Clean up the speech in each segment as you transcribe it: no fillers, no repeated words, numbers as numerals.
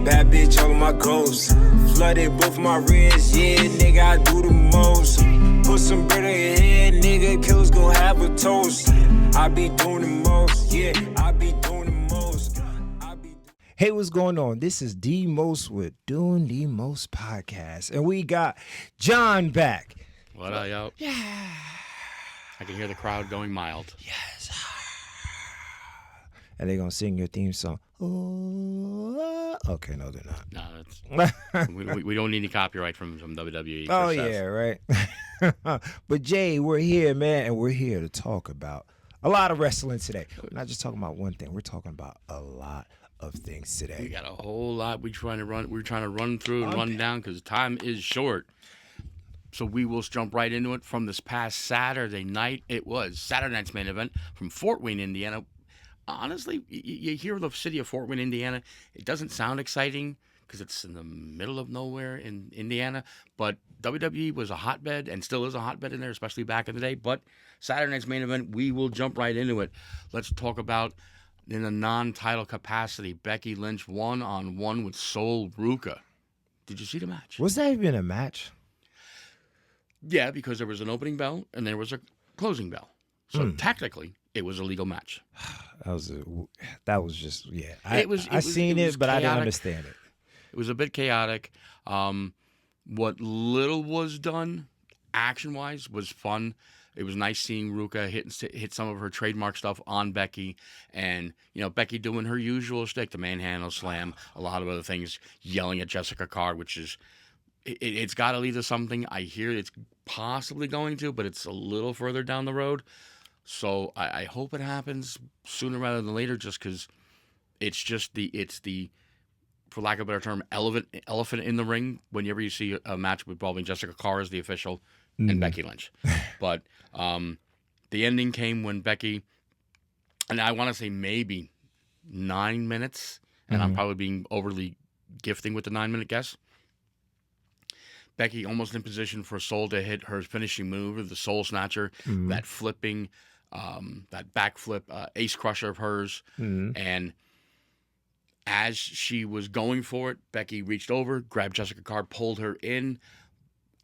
bad bitch all my goals. Flooded both my wrists, yeah, nigga, I do the most. Put some bread on your head, nigga, killers gon' have a toast. I be doing the most, yeah, I be doing the most. Hey, what's going on? This is Demost with Doing the Most podcast, and we got John back. What up, yo? Yeah. I can hear the crowd going mild. Yes. And they're going to sing your theme song. Oh, okay, no, they're not. No, that's, we don't need any copyright from WWE. Oh, yeah, right. But, Jay, we're here, man, and we're here to talk about a lot of wrestling today. We're not just talking about one thing. We're talking about a lot of things today. We got a whole lot we're trying to run through and run down because time is short. So we will jump right into it from this past Saturday night. It was Saturday night's main event from Fort Wayne, Indiana. Honestly, you hear the city of Fort Wayne, Indiana. It doesn't sound exciting because it's in the middle of nowhere in Indiana. But WWE was a hotbed and still is a hotbed in there, especially back in the day. But Saturday night's main event, we will jump right into it. Let's talk about, in a non-title capacity, Becky Lynch 1-on-1 with Sol Ruca. Did you see the match? Was that even a match? Yeah, because there was an opening bell and there was a closing bell. So technically, it was a legal match. That was just, yeah. I seen it, but chaotic. I didn't understand it. It was a bit chaotic. What little was done, action-wise, was fun. It was nice seeing Ruca hit some of her trademark stuff on Becky, and Becky doing her usual shtick, the manhandle slam, a lot of other things, yelling at Jessica Carr, which is it's got to lead to something. I hear it's possibly going to, but it's a little further down the road. So I hope it happens sooner rather than later, just because it's the for lack of a better term, elephant in the ring whenever you see a match involving Jessica Carr as the official and Becky Lynch. But the ending came when Becky, and I want to say maybe 9 minutes, and I'm probably being overly gifting with the 9-minute guess. Becky almost in position for Sol to hit her finishing move, the Soul Snatcher, that flipping, that backflip ace crusher of hers. And as she was going for it, Becky reached over, grabbed Jessica Carr, pulled her in.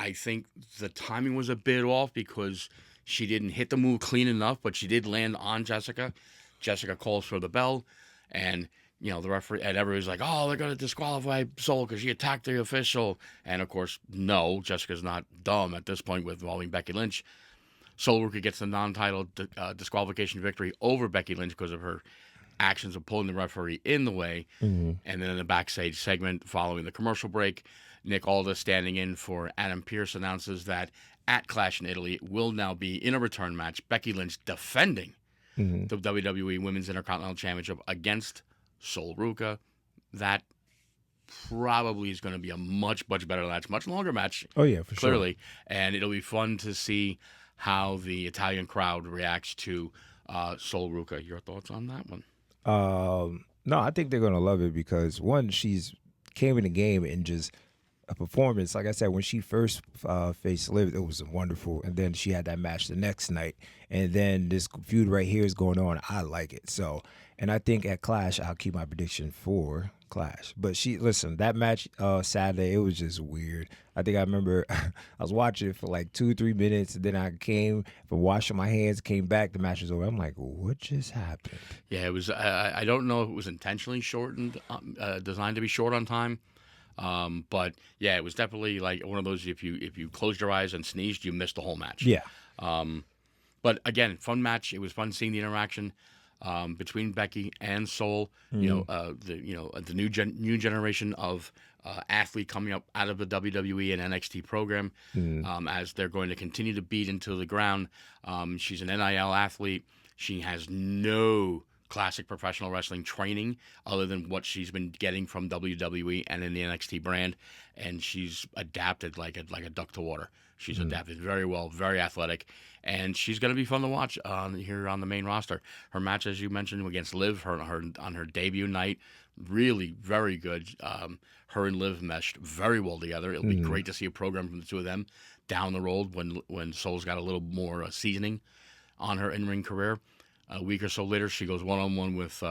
I think the timing was a bit off because she didn't hit the move clean enough, but she did land on Jessica. Jessica calls for the bell, and the referee and everybody's like, "Oh, they're going to disqualify Sol because she attacked the official." And of course, no, Jessica's not dumb at this point with involving Becky Lynch. Sol Ruca gets the non-title disqualification victory over Becky Lynch because of her actions of pulling the referee in the way. And then in the backstage segment following the commercial break, Nick Aldis, standing in for Adam Pearce, announces that at Clash in Italy, it will now be in a return match, Becky Lynch defending the WWE Women's Intercontinental Championship against Sol Ruca. That probably is going to be a much, much better match, much longer match. Oh, yeah, for clearly. sure. And it'll be fun to see how the Italian crowd reacts to Sol Ruca. Your thoughts on that one? No, I think they're going to love it because, one, she's came in the game and just a performance. Like I said, when she first faced Liv, it was wonderful. And then she had that match the next night. And then this feud right here is going on. I like it. So, and I think at Clash, I'll keep my prediction for Clash. But listen, that match Saturday, it was just weird. I think I remember I was watching it for like 2-3 minutes. And then I came from washing my hands, came back, the match was over. I'm like, what just happened? Yeah, it was. I don't know if it was intentionally shortened, designed to be short on time. But yeah, it was definitely like one of those, if you closed your eyes and sneezed, you missed the whole match. Yeah. But again, fun match. It was fun seeing the interaction between Becky and Sol. The new generation of athlete coming up out of the WWE and NXT program, as they're going to continue to beat into the ground. She's an NIL athlete. She has no classic professional wrestling training other than what she's been getting from WWE and in the NXT brand, and she's adapted like a duck to water. She's adapted very well, very athletic, and she's going to be fun to watch here on the main roster. Her match, as you mentioned, against Liv, her on her debut night, really very good. Her and Liv meshed very well together. It'll be great to see a program from the two of them down the road when Sol's got a little more seasoning on her in-ring career. A week or so later, she goes one-on-one with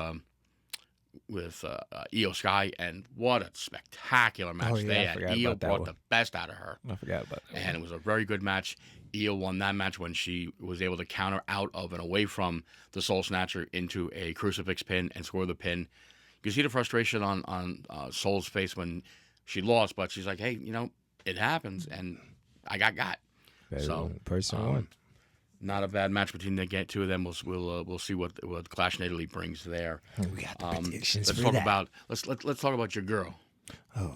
Io Sky, and what a spectacular match yeah, they I had. forgot Io about that brought one. the best out of her, I forgot about that. and it was a very good match. Io won that match when she was able to counter out of and away from the Soul Snatcher into a crucifix pin and score the pin. You can see the frustration on Soul's face when she lost, but she's like, hey, it happens, and I got. So person won. not a bad match between the two of them. We'll see what Clash in Italy brings there. We got the predictions Let's for talk that. about let's talk about your girl.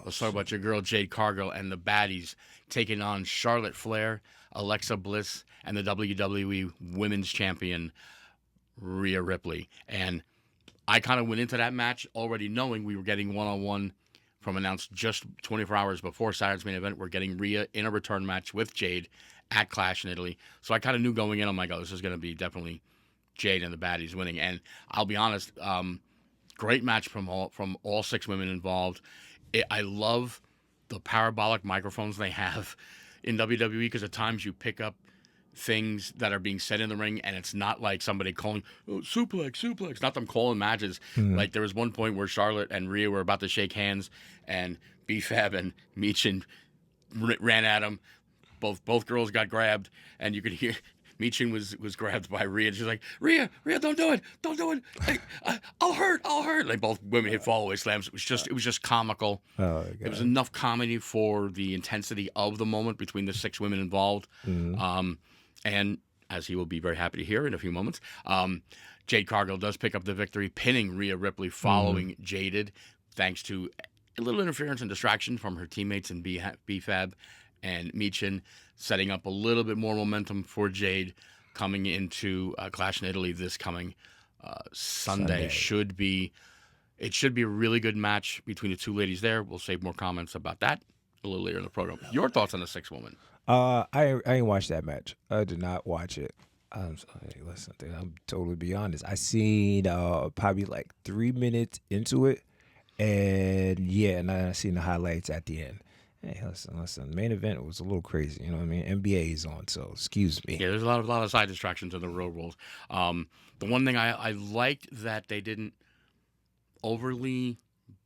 Let's talk about your girl Jade Cargill and the baddies taking on Charlotte Flair, Alexa Bliss, and the WWE Women's Champion Rhea Ripley. And I kind of went into that match already knowing we were getting one-on-one from announced just 24 hours before Saturday's main event. We're getting Rhea in a return match with Jade at Clash in Italy. So I kind of knew going in, I'm like, oh, this is going to be definitely Jade and the baddies winning. And I'll be honest, great match from all 6 women involved. I love the parabolic microphones they have in WWE because at times you pick up things that are being said in the ring and it's not like somebody calling suplex, not them calling matches. Like there was one point where Charlotte and Rhea were about to shake hands and B-Fab and Michin ran at them. Both girls got grabbed, and you could hear Michin was grabbed by Rhea. And she's like, Rhea, don't do it. Hey, I'll hurt. Like both women hit fallaway slams. It was just comical. Oh, it was enough comedy for the intensity of the moment between the 6 women involved. And as he will be very happy to hear in a few moments, Jade Cargill does pick up the victory, pinning Rhea Ripley following Jaded, thanks to a little interference and distraction from her teammates in B-Fab and Michin, setting up a little bit more momentum for Jade coming into Clash in Italy this coming Sunday. It should be a really good match between the two ladies there. We'll save more comments about that a little later in the program. Your thoughts on the 6 woman? I ain't watched that match. I did not watch it. Listen, I'm totally be honest. I seen probably like 3 minutes into it, and I seen the highlights at the end. Hey, listen. Main event was a little crazy. You know what I mean? NBA is on, so excuse me. Yeah, there's a lot of side distractions in the real world. The one thing I liked that they didn't overly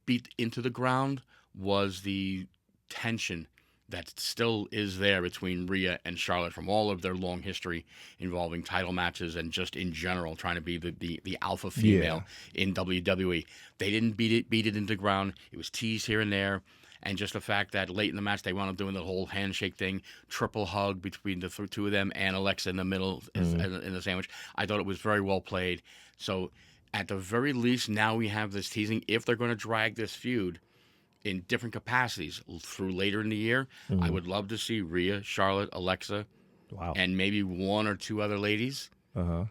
beat into the ground was the tension that still is there between Rhea and Charlotte from all of their long history involving title matches and just in general trying to be the alpha female in WWE. They didn't beat it into the ground. It was teased here and there. And just the fact that late in the match they wound up doing the whole handshake thing, triple hug between the two of them, and Alexa in the middle in the sandwich. I thought it was very well played. So at the very least, now we have this teasing. If they're going to drag this feud in different capacities through later in the year, I would love to see Rhea, Charlotte, Alexa, and maybe 1 or 2 other ladies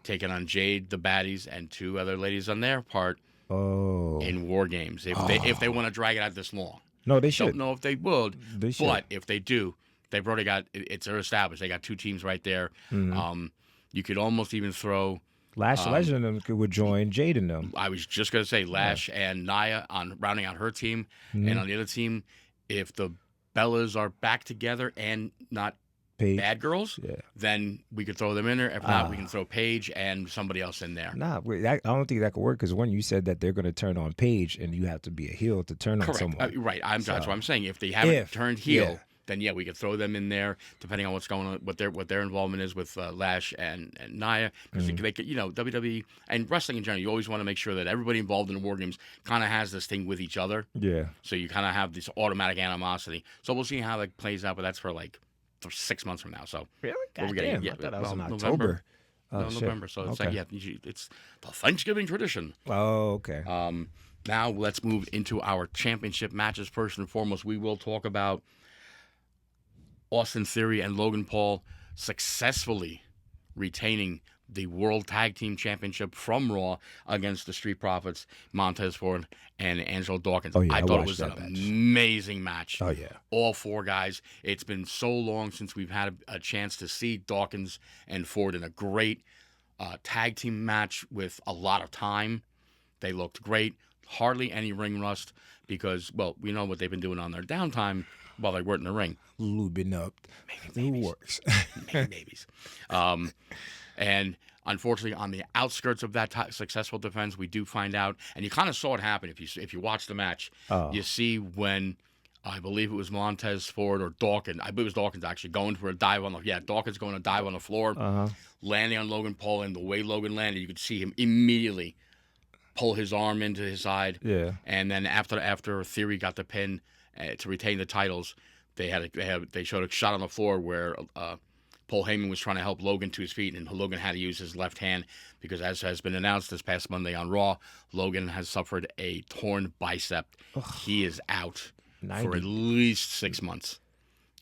taking on Jade, the baddies, and 2 other ladies on their part in War Games. If they want to drag it out this long. No, they should. Don't know if they would, They should. but if they do, they've already got they're established. They got 2 teams right there. You could almost even throw Lash Legend and them would join Jade and them. I was just gonna say Lash and Nia on rounding out her team, and on the other team, if the Bellas are back together and not bad girls, then we could throw them in there. If not, we can throw Paige and somebody else in there. Nah, I don't think that could work because when you said that they're going to turn on Paige and you have to be a heel to turn on someone. Right. That's what I'm saying. If they haven't turned heel, then we could throw them in there depending on what's going on, what their involvement is with Lash and Nia. Because they could, WWE and wrestling in general, you always want to make sure that everybody involved in the War Games kind of has this thing with each other. Yeah. So you kind of have this automatic animosity. So we'll see how that plays out, but that's for 6 months from now. So really, I thought that was in October. November. So it's it's the Thanksgiving tradition. Oh, okay. Now let's move into our championship matches. First and foremost, we will talk about Austin Theory and Logan Paul successfully retaining the World Tag Team Championship from Raw against the Street Profits, Montez Ford and Angelo Dawkins. I thought it was an amazing match. Oh, yeah. All 4 guys. It's been so long since we've had a chance to see Dawkins and Ford in a great tag team match with a lot of time. They looked great. Hardly any ring rust because, we know what they've been doing on their downtime while they weren't in the ring. Lubing up. Maybe works. Maybe babies. And unfortunately, on the outskirts of that successful defense, we do find out, and you kind of saw it happen if you watch the match. Oh. You see when I believe it was Montez Ford or Dawkins. I believe it was Dawkins actually going for a dive on the Dawkins going to dive on the floor, landing on Logan Paul, and the way Logan landed, you could see him immediately pull his arm into his side. Yeah. And then after Theory got the pin to retain the titles, they showed a shot on the floor where Paul Heyman was trying to help Logan to his feet, and Logan had to use his left hand because, as has been announced this past Monday on Raw, Logan has suffered a torn bicep. He is out 90. for at least 6 months.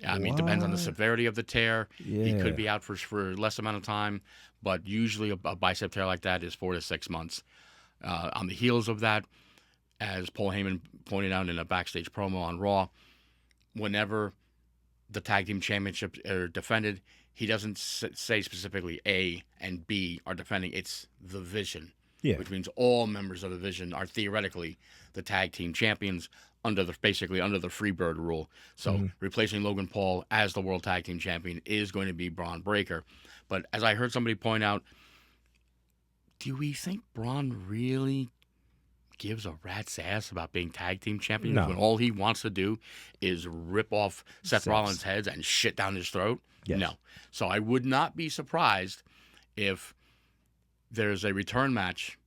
I mean, it depends on the severity of the tear. Yeah. He could be out for less amount of time, but usually a bicep tear like that is 4 to 6 months. On the heels of that, as Paul Heyman pointed out in a backstage promo on Raw, whenever the tag team championships are defended, he doesn't say specifically A and B are defending. It's the Vision, which means all members of the Vision are theoretically the tag team champions basically under the Freebird rule. So replacing Logan Paul as the World Tag Team Champion is going to be Braun Breaker. But as I heard somebody point out, do we think Braun really gives a rat's ass about being tag team champion when all he wants to do is rip off Seth Rollins' heads and shit down his throat? Yes. No. So I would not be surprised if there's a return match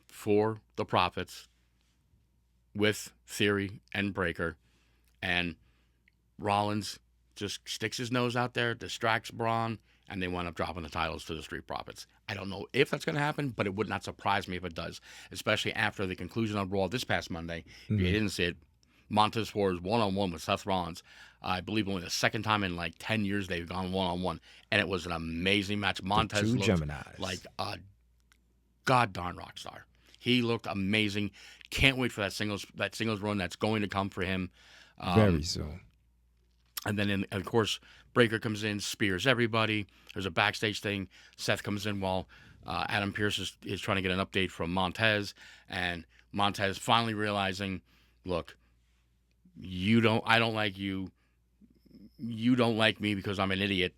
for the Profits with Theory and Breaker, and Rollins just sticks his nose out there, distracts Braun, and they wind up dropping the titles to the Street Profits. I don't know if that's going to happen, but it would not surprise me if it does, especially after the conclusion of Raw this past Monday. If you didn't see it, Montez Ford one-on-one with Seth Rollins. I believe only the second time in like 10 years they've gone one-on-one, and it was an amazing match. Montez looked Geminis. like a god-darn rock star. He looked amazing. Can't wait for that singles run that's going to come for him. Very soon. And then, of course, Breaker comes in, spears everybody. There's a backstage thing. Seth comes in while Adam Pearce is trying to get an update from Montez. And Montez finally realizing, look, I don't like you. You don't like me because I'm an idiot.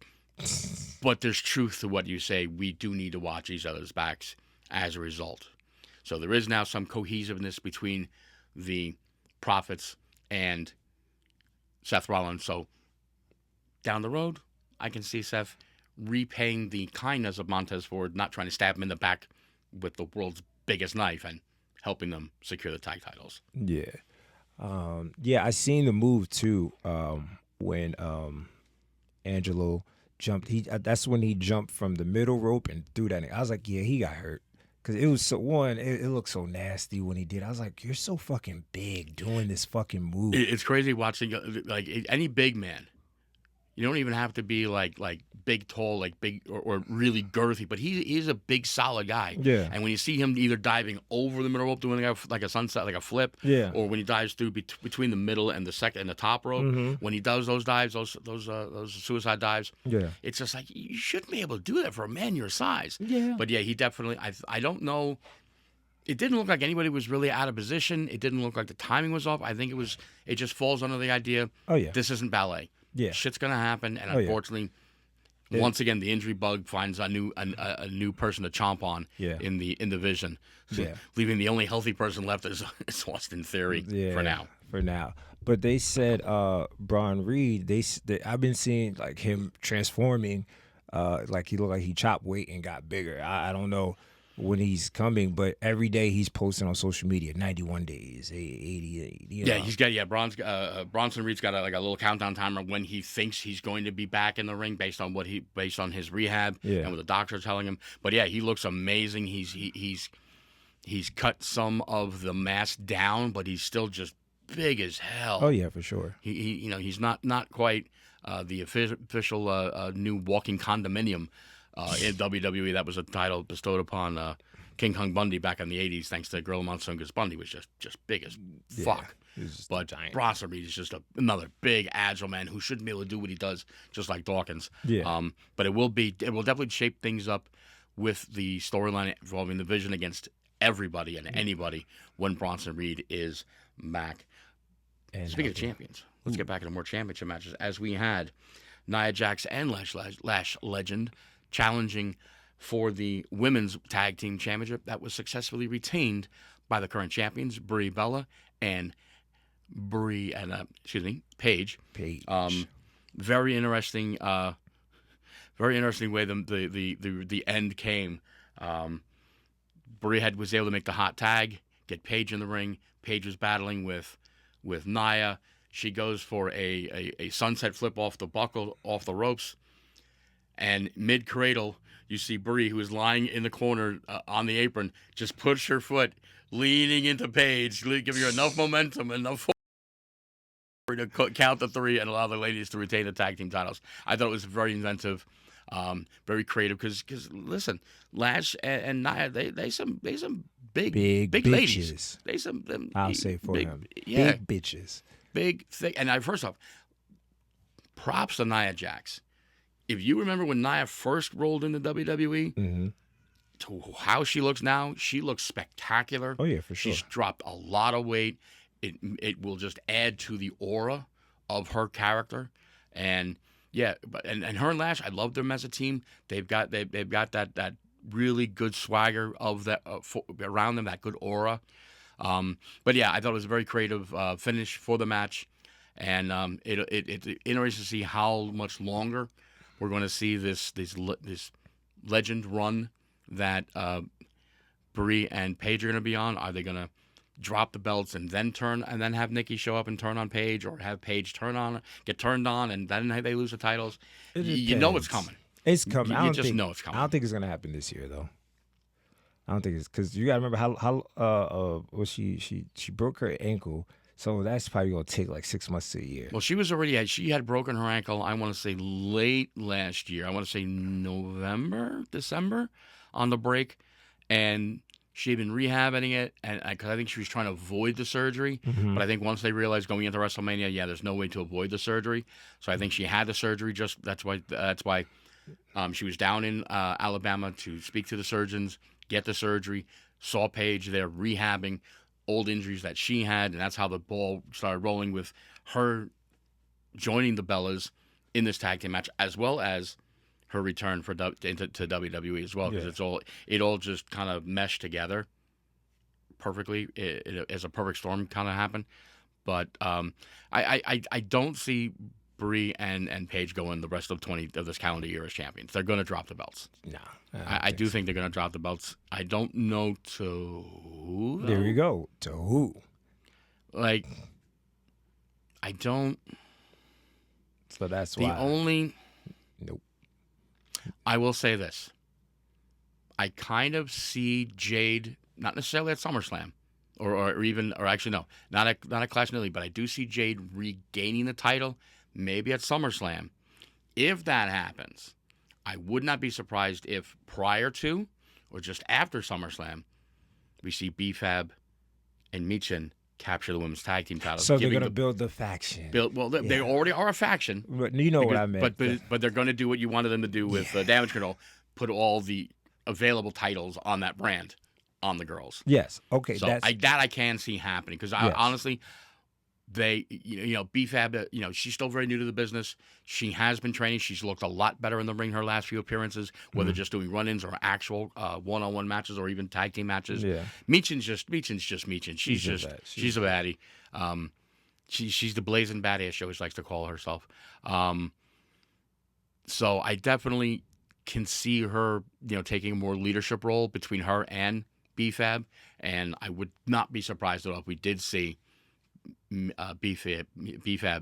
But there's truth to what you say. We do need to watch each other's backs as a result. So there is now some cohesiveness between the Profits and Seth Rollins. So down the road, I can see Seth repaying the kindness of Montez Ford, not trying to stab him in the back with the world's biggest knife and helping them secure the tag titles. Yeah. I seen the move too when Angelo jumped. That's when he jumped from the middle rope and threw that. I was like, yeah, he got hurt. Because it was it looked so nasty when he did. I was like, you're so fucking big doing this fucking move. It's crazy watching, like, any big man. You don't even have to be like big, tall, like big or really girthy, but he is a big, solid guy. Yeah. And when you see him either diving over the middle rope, doing like a sunset, like a flip, or when he dives through between the middle and the second and the top rope, when he does those dives, those suicide dives, it's just like you shouldn't be able to do that for a man your size. Yeah. But yeah, he definitely. I don't know. It didn't look like anybody was really out of position. It didn't look like the timing was off. I think it just falls under the idea. Oh yeah. This isn't ballet. Yeah. Shit's gonna happen, and unfortunately, once again, the injury bug finds a new person to chomp on in the Vision. Leaving the only healthy person left is Austin Theory for now. For now, but they said Braun Reed. I've been seeing like him transforming, like he looked like he chopped weight and got bigger. I don't know when he's coming, but every day he's posting on social media 91 days, 88. He's got Bronson Reed's got a little countdown timer when he thinks he's going to be back in the ring based on his rehab and what the doctor telling him. But yeah, he looks amazing. He's cut some of the mass down, but he's still just big as hell. Oh yeah, for sure. He's not quite the official new walking condominium. In WWE, that was a title bestowed upon King Kong Bundy back in the 80s, thanks to Gorilla Monsoon, because Bundy was just big as fuck. But Bronson Reed is just another big, agile man who shouldn't be able to do what he does, just like Dawkins. Yeah. But it will definitely shape things up with the storyline involving the Vision against everybody and anybody when Bronson Reed is back. And speaking of champions, let's get back into more championship matches, as we had Nia Jax and Lash Legend challenging for the women's tag team championship that was successfully retained by the current champions, Brie Bella and Paige. Paige. Very interesting way the end came. Brie was able to make the hot tag, get Paige in the ring. Paige was battling with Nia. She goes for a sunset flip off the ropes, and mid cradle, you see Brie, who is lying in the corner on the apron, just push her foot, leaning into Paige, giving her enough momentum, enough to count the 3 and allow the ladies to retain the tag team titles. I thought it was very inventive, very creative. Because listen, Lash and Nia, they some big ladies. They some I'll say for big, him, yeah, big bitches, big thick. And first off, props to Nia Jax. If you remember when Nia first rolled into WWE, to how she looks now, she looks spectacular. Oh yeah, for sure. She's dropped a lot of weight. It will just add to the aura of her character, and yeah, and her and Lash, I love them as a team. They've got that really good swagger of that around them, that good aura. But yeah, I thought it was a very creative finish for the match, and it's interesting to see how much longer we're going to see this legend run that Brie and Paige are going to be on. Are they going to drop the belts and then have Nikki show up and turn on Paige, or have Paige get turned on and then they lose the titles? You know it's coming. It's coming. You just know it's coming. I don't think it's gonna happen this year though. I don't think it's because you gotta remember how she broke her ankle, so that's probably gonna take like 6 months to a year. Well, she had broken her ankle. I want to say late last year. I want to say November, December, on the break, and she had been rehabbing it, and because I think she was trying to avoid the surgery. But I think once they realized going into WrestleMania, there's no way to avoid the surgery. So I think she had the surgery. That's why she was down in Alabama to speak to the surgeons, get the surgery. Saw Paige there rehabbing old injuries that she had, and that's how the ball started rolling with her joining the Bellas in this tag team match, as well as her return to WWE as well, because it all just kind of meshed together perfectly. As a perfect storm kind of happened. But I don't see Brie and Paige going the rest of this calendar year as champions. They're going to drop the belts. No, I do think they're going to drop the belts. I don't know to who. There we go. To who? Like, I don't. So that's why. Nope. I will say this. I kind of see Jade, not necessarily at SummerSlam, or actually no, not at Clash of the League, but I do see Jade regaining the title, maybe at SummerSlam. If that happens, I would not be surprised if prior to or just after SummerSlam, we see B-Fab and Michin capture the women's tag team titles. So they're going to build the faction. They already are a faction. But you know what I meant. But they're going to do what you wanted them to do with Damage Control, put all the available titles on that brand on the girls. Yes. Okay. So I can see happening, because honestly, they B-Fab, she's still very new to the business. She has been training. She's looked a lot better in the ring her last few appearances, whether just doing run-ins or actual one-on-one matches or even tag team matches. Yeah. Michin's just Michin. She's a baddie. She's the blazing baddie, as she always likes to call herself. So I definitely can see her, taking a more leadership role between her and B-Fab, and I would not be surprised at all if we did see B-Fab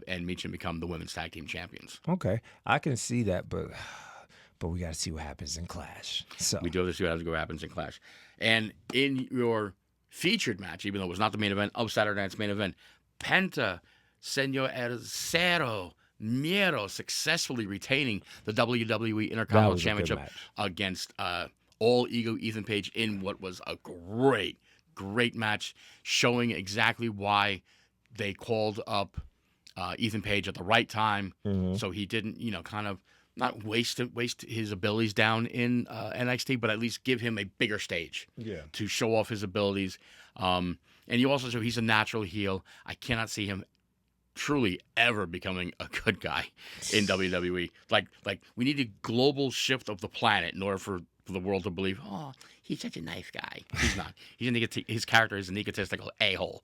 and Michin become the women's tag team champions. Okay, I can see that, but we got to see what happens in Clash. So we do have to see what happens in Clash. And in your featured match, even though it was not the main event of Saturday night's main event, Penta, Senor El Cero Miedo successfully retaining the WWE Intercontinental Championship against All Ego Ethan Page in what was a great match, showing exactly why they called up Ethan Page at the right time, so he didn't, kind of not waste his abilities down in NXT, but at least give him a bigger stage to show off his abilities. And you also show he's a natural heel. I cannot see him truly ever becoming a good guy in WWE. Like we need a global shift of the planet in order for for the world to believe, oh, he's such a nice guy. He's not. His character is an egotistical a-hole.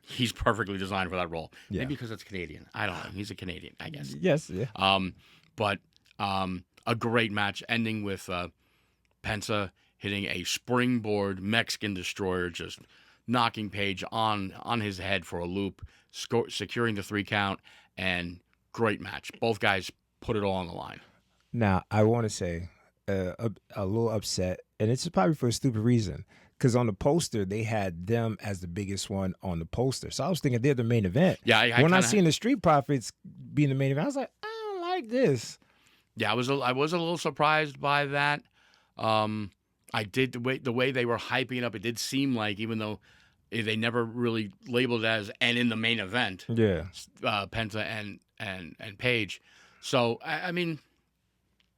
He's perfectly designed for that role. Yeah. Maybe because it's Canadian. I don't know. He's a Canadian, I guess. Yes, yeah. But a great match ending with Penta hitting a springboard Mexican destroyer, just knocking Page on his head for a loop, securing the 3 count, and great match. Both guys put it all on the line. Now, I want to say a little upset, and it's probably for a stupid reason, because on the poster, they had them as the biggest one on the poster. So I was thinking they're the main event. Yeah, when I seen the Street Profits being the main event, I was like, I don't like this. Yeah, I was a little surprised by that. I did the way they were hyping it up. It did seem like, even though they never really labeled it as "and in the main event," Yeah, Penta and Page. So I mean,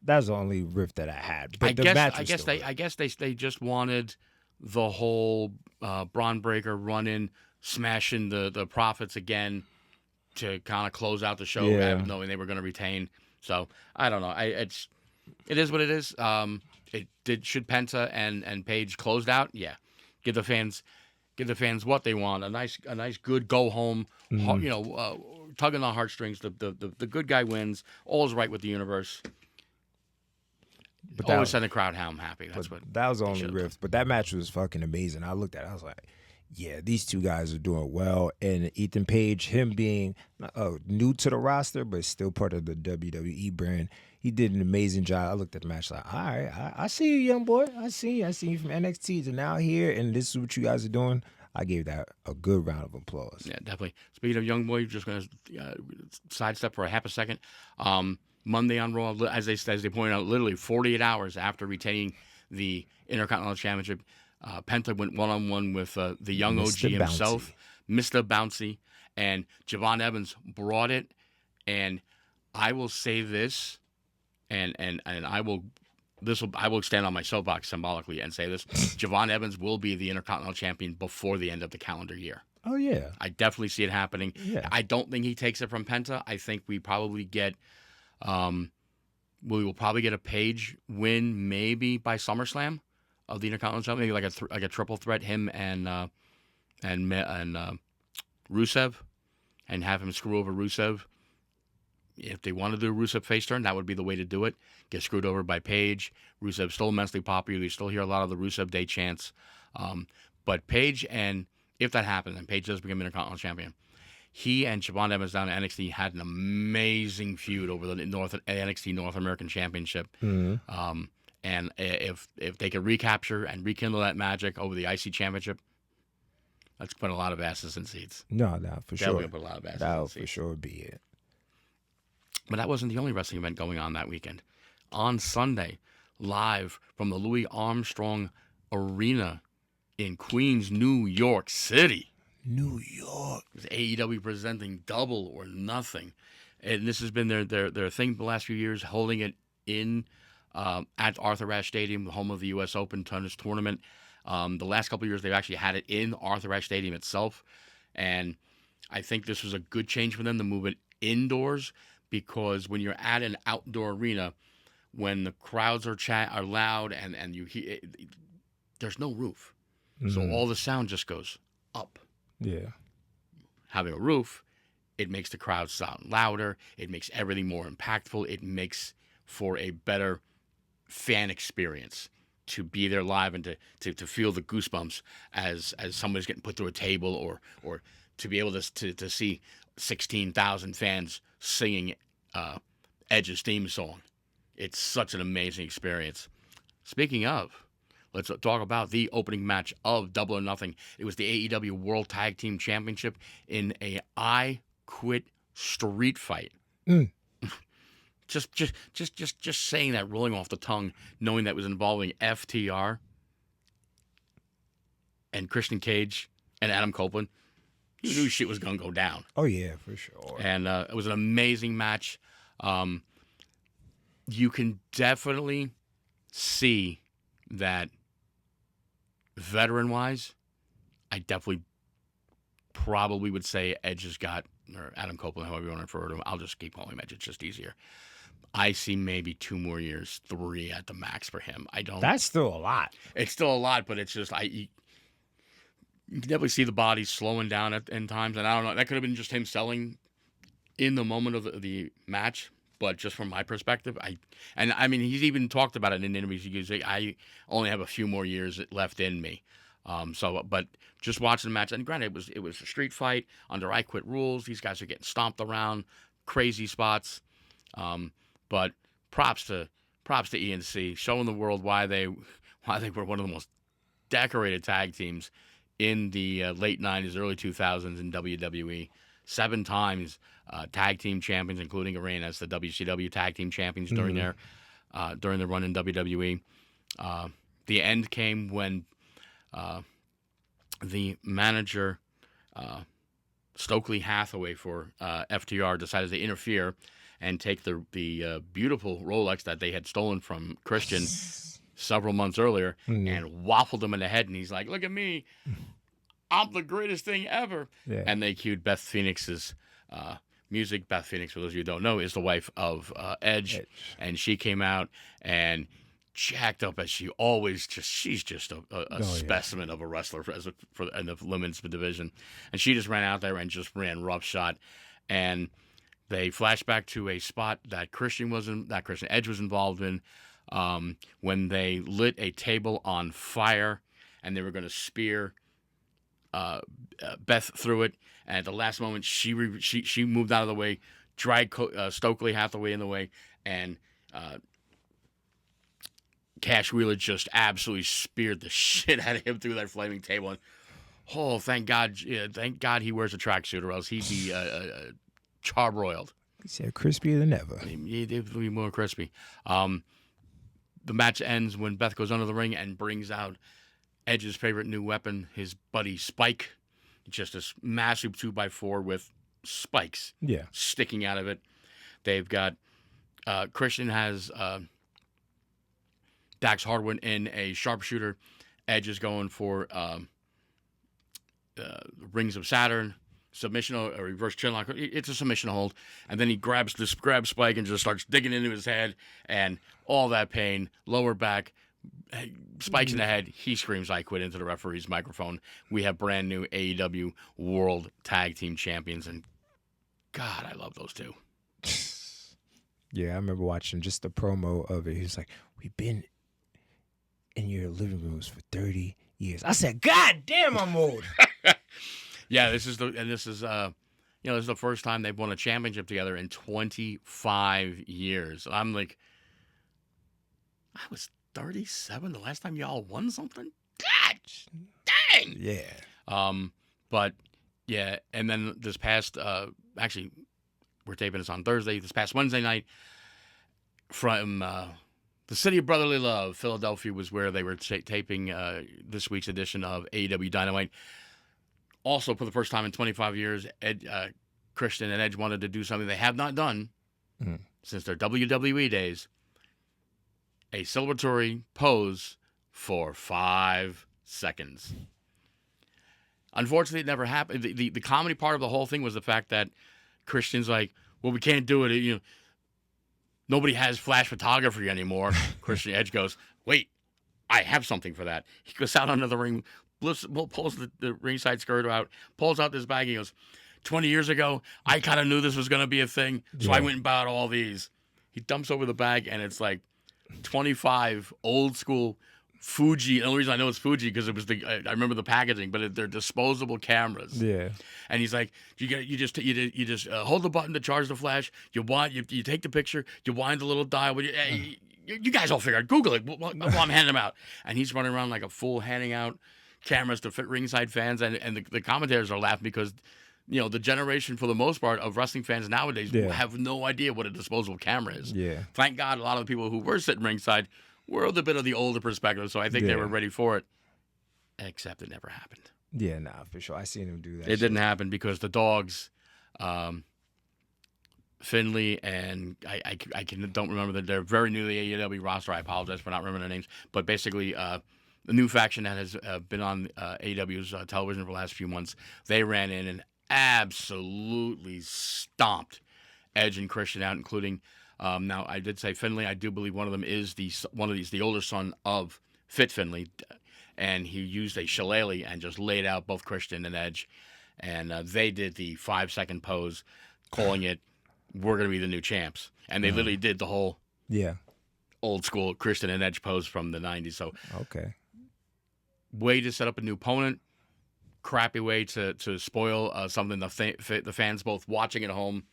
that's the only riff that I had. But I guess they just wanted the whole Braun Breaker run in, smashing the Profits again to kind of close out the show, knowing they were going to retain. So I don't know. It is what it is. Should Penta and Page closed out? Yeah, give the fans what they want. A nice good go home. Tugging the heartstrings. The good guy wins. All is right with the universe. But always send the crowd home happy. That was the only riff. But that match was fucking amazing. I looked at it. I was like, yeah, these two guys are doing well. And Ethan Page, him being new to the roster, but still part of the WWE brand, he did an amazing job. I looked at the match like, all right, I see you, young boy. I see you from NXT to now here, and this is what you guys are doing. I gave that a good round of applause. Yeah, definitely. Speaking of young boy, just going to sidestep for a half a second. Monday on Raw, as they pointed out, literally 48 hours after retaining the Intercontinental Championship, Penta went one-on-one with the young Mr. OG himself, Mr. Bouncy, and Javon Evans brought it. And I will say this, and I will stand on my soapbox symbolically and say this: Javon Evans will be the Intercontinental Champion before the end of the calendar year. Oh yeah, I definitely see it happening. Yeah. I don't think he takes it from Penta. I think we probably get. We will probably get a Page win maybe by SummerSlam of the Intercontinental Championship, maybe like a triple threat, him and Rusev, and have him screw over Rusev. If they want to do a Rusev face turn, that would be the way to do it. Get screwed over by Page. Rusev's still immensely popular. You still hear a lot of the Rusev Day chants. But Page, and if that happens, and Page does become Intercontinental Champion, he and Javon Evans down at NXT had an amazing feud over the NXT North American Championship. Mm-hmm. And if they could recapture and rekindle that magic over the IC Championship, let's put a lot of asses in seats. No, for sure. We'll put a lot of asses in seats. That for sure be it. But that wasn't the only wrestling event going on that weekend. On Sunday, live from the Louis Armstrong Arena in Queens, New York City. New York. It was AEW presenting Double or Nothing. And this has been their thing the last few years, holding it in at Arthur Ashe Stadium, the home of the U.S. Open tennis tournament. The last couple of years, they've actually had it in Arthur Ashe Stadium itself. And I think this was a good change for them to move it indoors, because when you're at an outdoor arena, when the crowds are loud and you hear, there's no roof. Mm-hmm. So all the sound just goes up. Yeah. Having a roof, it makes the crowd sound louder. It makes everything more impactful. It makes for a better fan experience to be there live and to feel the goosebumps as somebody's getting put through a table, or to be able to see 16,000 fans singing Edge's theme song. It's such an amazing experience. Speaking of, let's talk about the opening match of Double or Nothing. It was the AEW World Tag Team Championship in a I Quit street fight. Mm. just saying that, rolling off the tongue, knowing that was involving FTR and Christian Cage and Adam Copeland. You knew shit was going to go down. Oh, yeah, for sure. And it was an amazing match. You can definitely see that veteran-wise, I definitely probably would say Edge has got, or Adam Copeland, however you want to refer to him. I'll just keep calling him Edge. It's just easier. I see maybe 2 more years, 3 at the max for him. I don't. That's still a lot. It's still a lot, but it's just you can definitely see the body slowing down in times, and I don't know. That could have been just him selling in the moment of the match, but just from my perspective, I mean, he's even talked about it in interviews. He goes, I only have a few more years left in me. But just watching the match, and granted, it was a street fight under I Quit rules. These guys are getting stomped around, crazy spots. But props to ENC, showing the world why they were one of the most decorated tag teams in the late 90s, early 2000s in WWE. 7 times tag team champions, including a reign as the WCW tag team champions during their run in WWE. The end came when the manager, Stokely Hathaway for FTR, decided to interfere and take the beautiful Rolex that they had stolen from Christian several months earlier and waffled him in the head. And he's like, "Look at me. I'm the greatest thing ever." Yeah. And they cued Beth Phoenix's music. Beth Phoenix, for those of you who don't know, is the wife of Edge. And she came out and jacked up as she always she's just a specimen of a wrestler in the women's division. And she just ran out there and just ran roughshod. And they flash back to a spot that Edge was involved in when they lit a table on fire and they were going to spear Beth through it. And at the last moment, she moved out of the way, dragged Stokely Hathaway in the way, and Cash Wheeler just absolutely speared the shit out of him through that flaming table. And, oh, thank God he wears a tracksuit, or else he'd be charbroiled. He said crispier than ever. He'd be more crispy. The match ends when Beth goes under the ring and brings out Edge's favorite new weapon, his buddy Spike. Just this massive 2x4 with spikes sticking out of it. They've got Christian has Dax Hardwood in a sharpshooter. Edge is going for Rings of Saturn, submission or reverse chinlock. It's a submission hold. And then he grabs Spike and just starts digging into his head, and all that pain, lower back, spikes in the head. He screams, "I quit," into the referee's microphone. We have brand new AEW World Tag Team Champions, and God, I love those two. Yeah, I remember watching just the promo of it. He was like, "We've been in your living rooms for 30 years. I said, "God damn, I'm old." Yeah, this is the first time they've won a championship together in 25 years. I'm like, I was 37 the last time y'all won something? God dang! Yeah. But, yeah, and then this past, actually, we're taping this on Thursday. This past Wednesday night, from the city of brotherly love, Philadelphia, was where they were taping this week's edition of AEW Dynamite. Also, for the first time in 25 years, Christian and Edge wanted to do something they have not done since their WWE days. A celebratory pose for 5 seconds. Unfortunately, it never happened. The comedy part of the whole thing was the fact that Christian's like, "Well, we can't do it. Nobody has flash photography anymore." Christian Edge goes, "Wait, I have something for that." He goes out onto the ring, pulls the ringside skirt out, pulls out this bag. He goes, 20 years ago, I kind of knew this was going to be a thing, so I went and bought all these. He dumps over the bag, and it's like 25 old school Fuji. The only reason I know it's Fuji because it was I remember the packaging, but they're disposable cameras. Yeah. And he's like, you just hold the button to charge the flash. You take the picture. You wind the little dial. You guys all figure out. Google it while I'm handing them out. And he's running around like a fool, handing out cameras to fit ringside fans. And the commentators are laughing because, the generation, for the most part, of wrestling fans nowadays have no idea what a disposable camera is. Yeah. Thank God a lot of the people who were sitting ringside were a bit of the older perspective, so I think they were ready for it, except it never happened. Yeah, nah, for sure. I seen him do that. It didn't happen because the dogs, Finley and I don't remember that they're very new to the AEW roster. I apologize for not remembering their names, but basically the new faction that has been on AEW's television for the last few months, they ran in and absolutely stomped Edge and Christian out, including now I did say Finlay. I do believe one of them is the older son of Fit Finlay, and he used a shillelagh and just laid out both Christian and Edge, and they did the 5-second pose, calling it "We're going to be the new champs," and they literally did the whole old school Christian and Edge pose from the 90s. So Okay. way to set up a new opponent. Crappy way to spoil something the fans both watching at home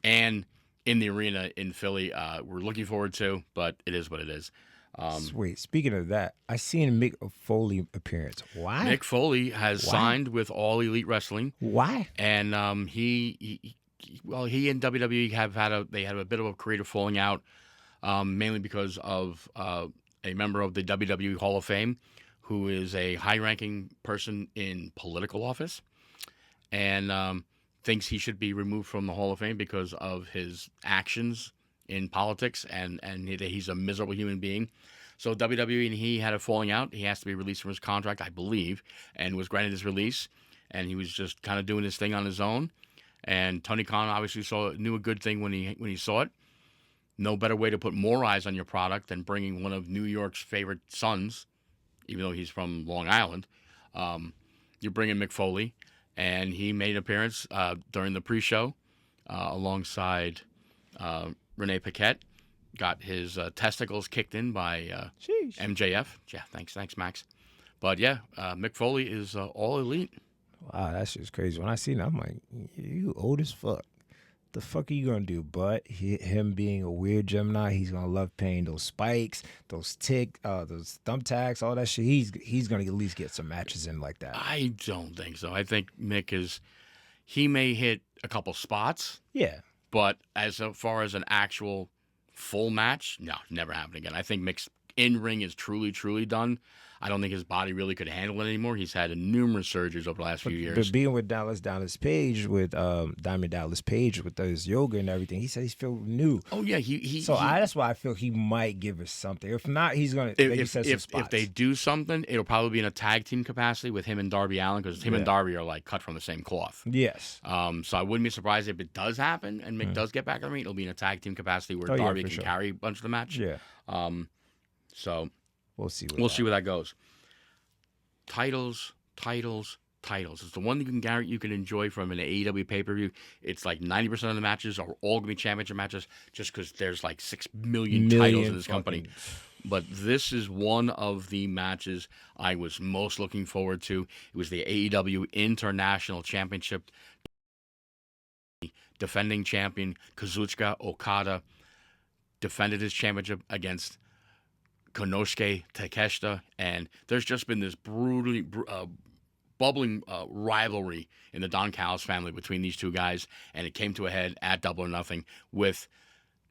and in the arena in Philly we're looking forward to, but it is what it is. Wait, speaking of that, I seen a Mick Foley appearance. Why? Mick Foley has signed with All Elite Wrestling. Why? And he and WWE have had a bit of a creative falling out, mainly because of a member of the WWE Hall of Fame who is a high-ranking person in political office, and thinks he should be removed from the Hall of Fame because of his actions in politics, and he's a miserable human being. So WWE and he had a falling out. He has to be released from his contract, I believe, and was granted his release, and he was just kind of doing his thing on his own. And Tony Khan obviously knew a good thing when he saw it. No better way to put more eyes on your product than bringing one of New York's favorite sons, even though he's from Long Island. You bring in Mick Foley, and he made an appearance during the pre-show alongside Renee Paquette. Got his testicles kicked in by MJF. Yeah, thanks, Max. But yeah, Mick Foley is All Elite. Wow, that's just crazy. When I seen it, I'm like, you old as fuck. The fuck are you gonna do? But him being a weird Gemini, he's gonna love paying those spikes, those thumbtacks, all that shit. He's gonna at least get some matches in like that. I don't think so. I think Mick he may hit a couple spots. Yeah. But as far as an actual full match, no, never happen again. I think Mick's in-ring is truly, truly done. I don't think his body really could handle it anymore. He's had numerous surgeries over the last few years. But being with Dallas Page, with Diamond Dallas Page, with his yoga and everything, he said he's feeling new. Oh yeah, that's why I feel he might give us something. If not, he's gonna. If they do something, it'll probably be in a tag team capacity with him and Darby Allin, because him and Darby are like cut from the same cloth. Yes. So I wouldn't be surprised if it does happen and Mick does get back on the ring. It'll be in a tag team capacity where Darby can carry a bunch of the match. Yeah. So we'll see. We'll see where that goes. Titles. It's the one you can enjoy from an AEW pay-per-view. It's like 90% of the matches are all going to be championship matches just because there's like 6 million titles in this company. But this is one of the matches I was most looking forward to. It was the AEW International Championship. Defending champion Kazuchika Okada defended his championship against Konosuke Takeshita, and there's just been this brutally bubbling rivalry in the Don Callis family between these two guys, and it came to a head at Double or Nothing with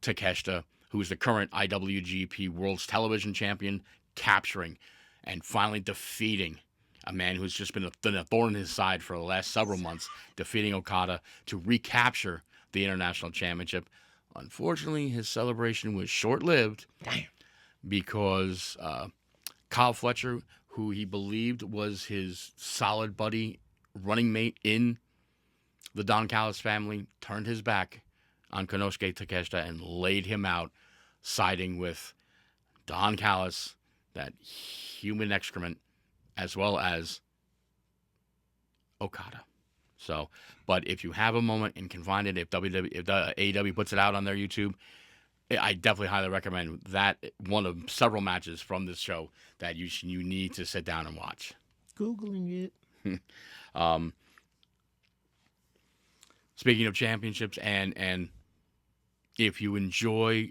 Takeshita, who is the current IWGP World's Television Champion, capturing and finally defeating a man who's just been a thorn in his side for the last several months, defeating Okada to recapture the International Championship. Unfortunately, his celebration was short-lived. Damn. Because Kyle Fletcher, who he believed was his solid buddy, running mate in the Don Callis family, turned his back on Konosuke Takeshita and laid him out, siding with Don Callis, that human excrement, as well as Okada. So, but if you have a moment and can find it, if AEW puts it out on their YouTube, I definitely highly recommend that, one of several matches from this show that you need to sit down and watch. Googling it. Speaking of championships, and if you enjoy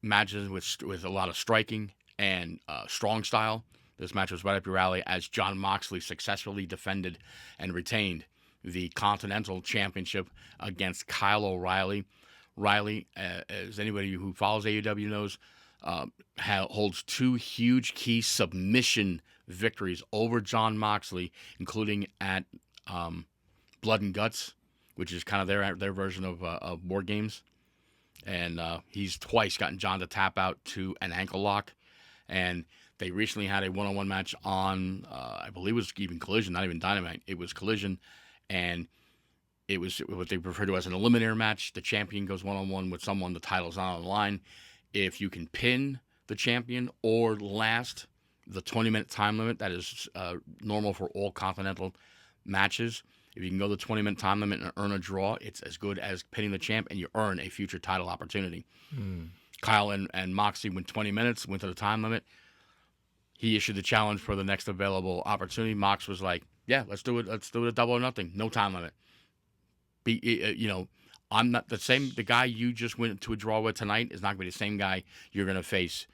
matches with a lot of striking and strong style, this match was right up your alley, as Jon Moxley successfully defended and retained the Continental Championship against Kyle O'Reilly. Riley, as anybody who follows AEW knows, holds 2 huge key submission victories over Jon Moxley, including at Blood and Guts, which is kind of their version of War Games. And he's twice gotten Jon to tap out to an ankle lock. And They recently had a one-on-one match on, I believe it was even Collision, not even Dynamite. It was Collision, and it was what they refer to as an eliminator match. The champion goes one-on-one with someone. The title's not on the line. If you can pin the champion or last the 20-minute time limit, that is normal for all Continental matches. If you can go the 20-minute time limit and earn a draw, it's as good as pinning the champ, and you earn a future title opportunity. Kyle and Moxley went 20 minutes, went to the time limit. He issued the challenge for the next available opportunity. Mox was like, yeah, let's do it. Let's do it at Double or Nothing. No time limit. I'm not the same. The guy you just went to a draw with tonight is not going to be the same guy you're going to face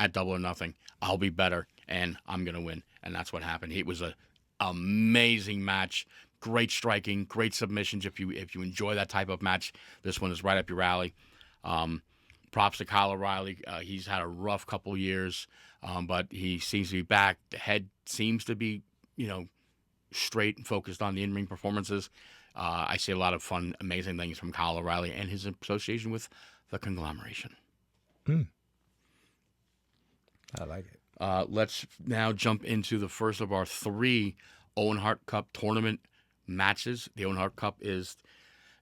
at Double or Nothing. I'll be better, and I'm going to win. And that's what happened. It was an amazing match. Great striking, great submissions. If you enjoy that type of match, this one is right up your alley. Props to Kyle O'Reilly. He's had a rough couple years, but he seems to be back. The head seems to be, straight and focused on the in-ring performances. I see a lot of fun, amazing things from Kyle O'Reilly and his association with the conglomeration. I like it. Let's now jump into the first of our 3 Owen Hart Cup tournament matches. The Owen Hart Cup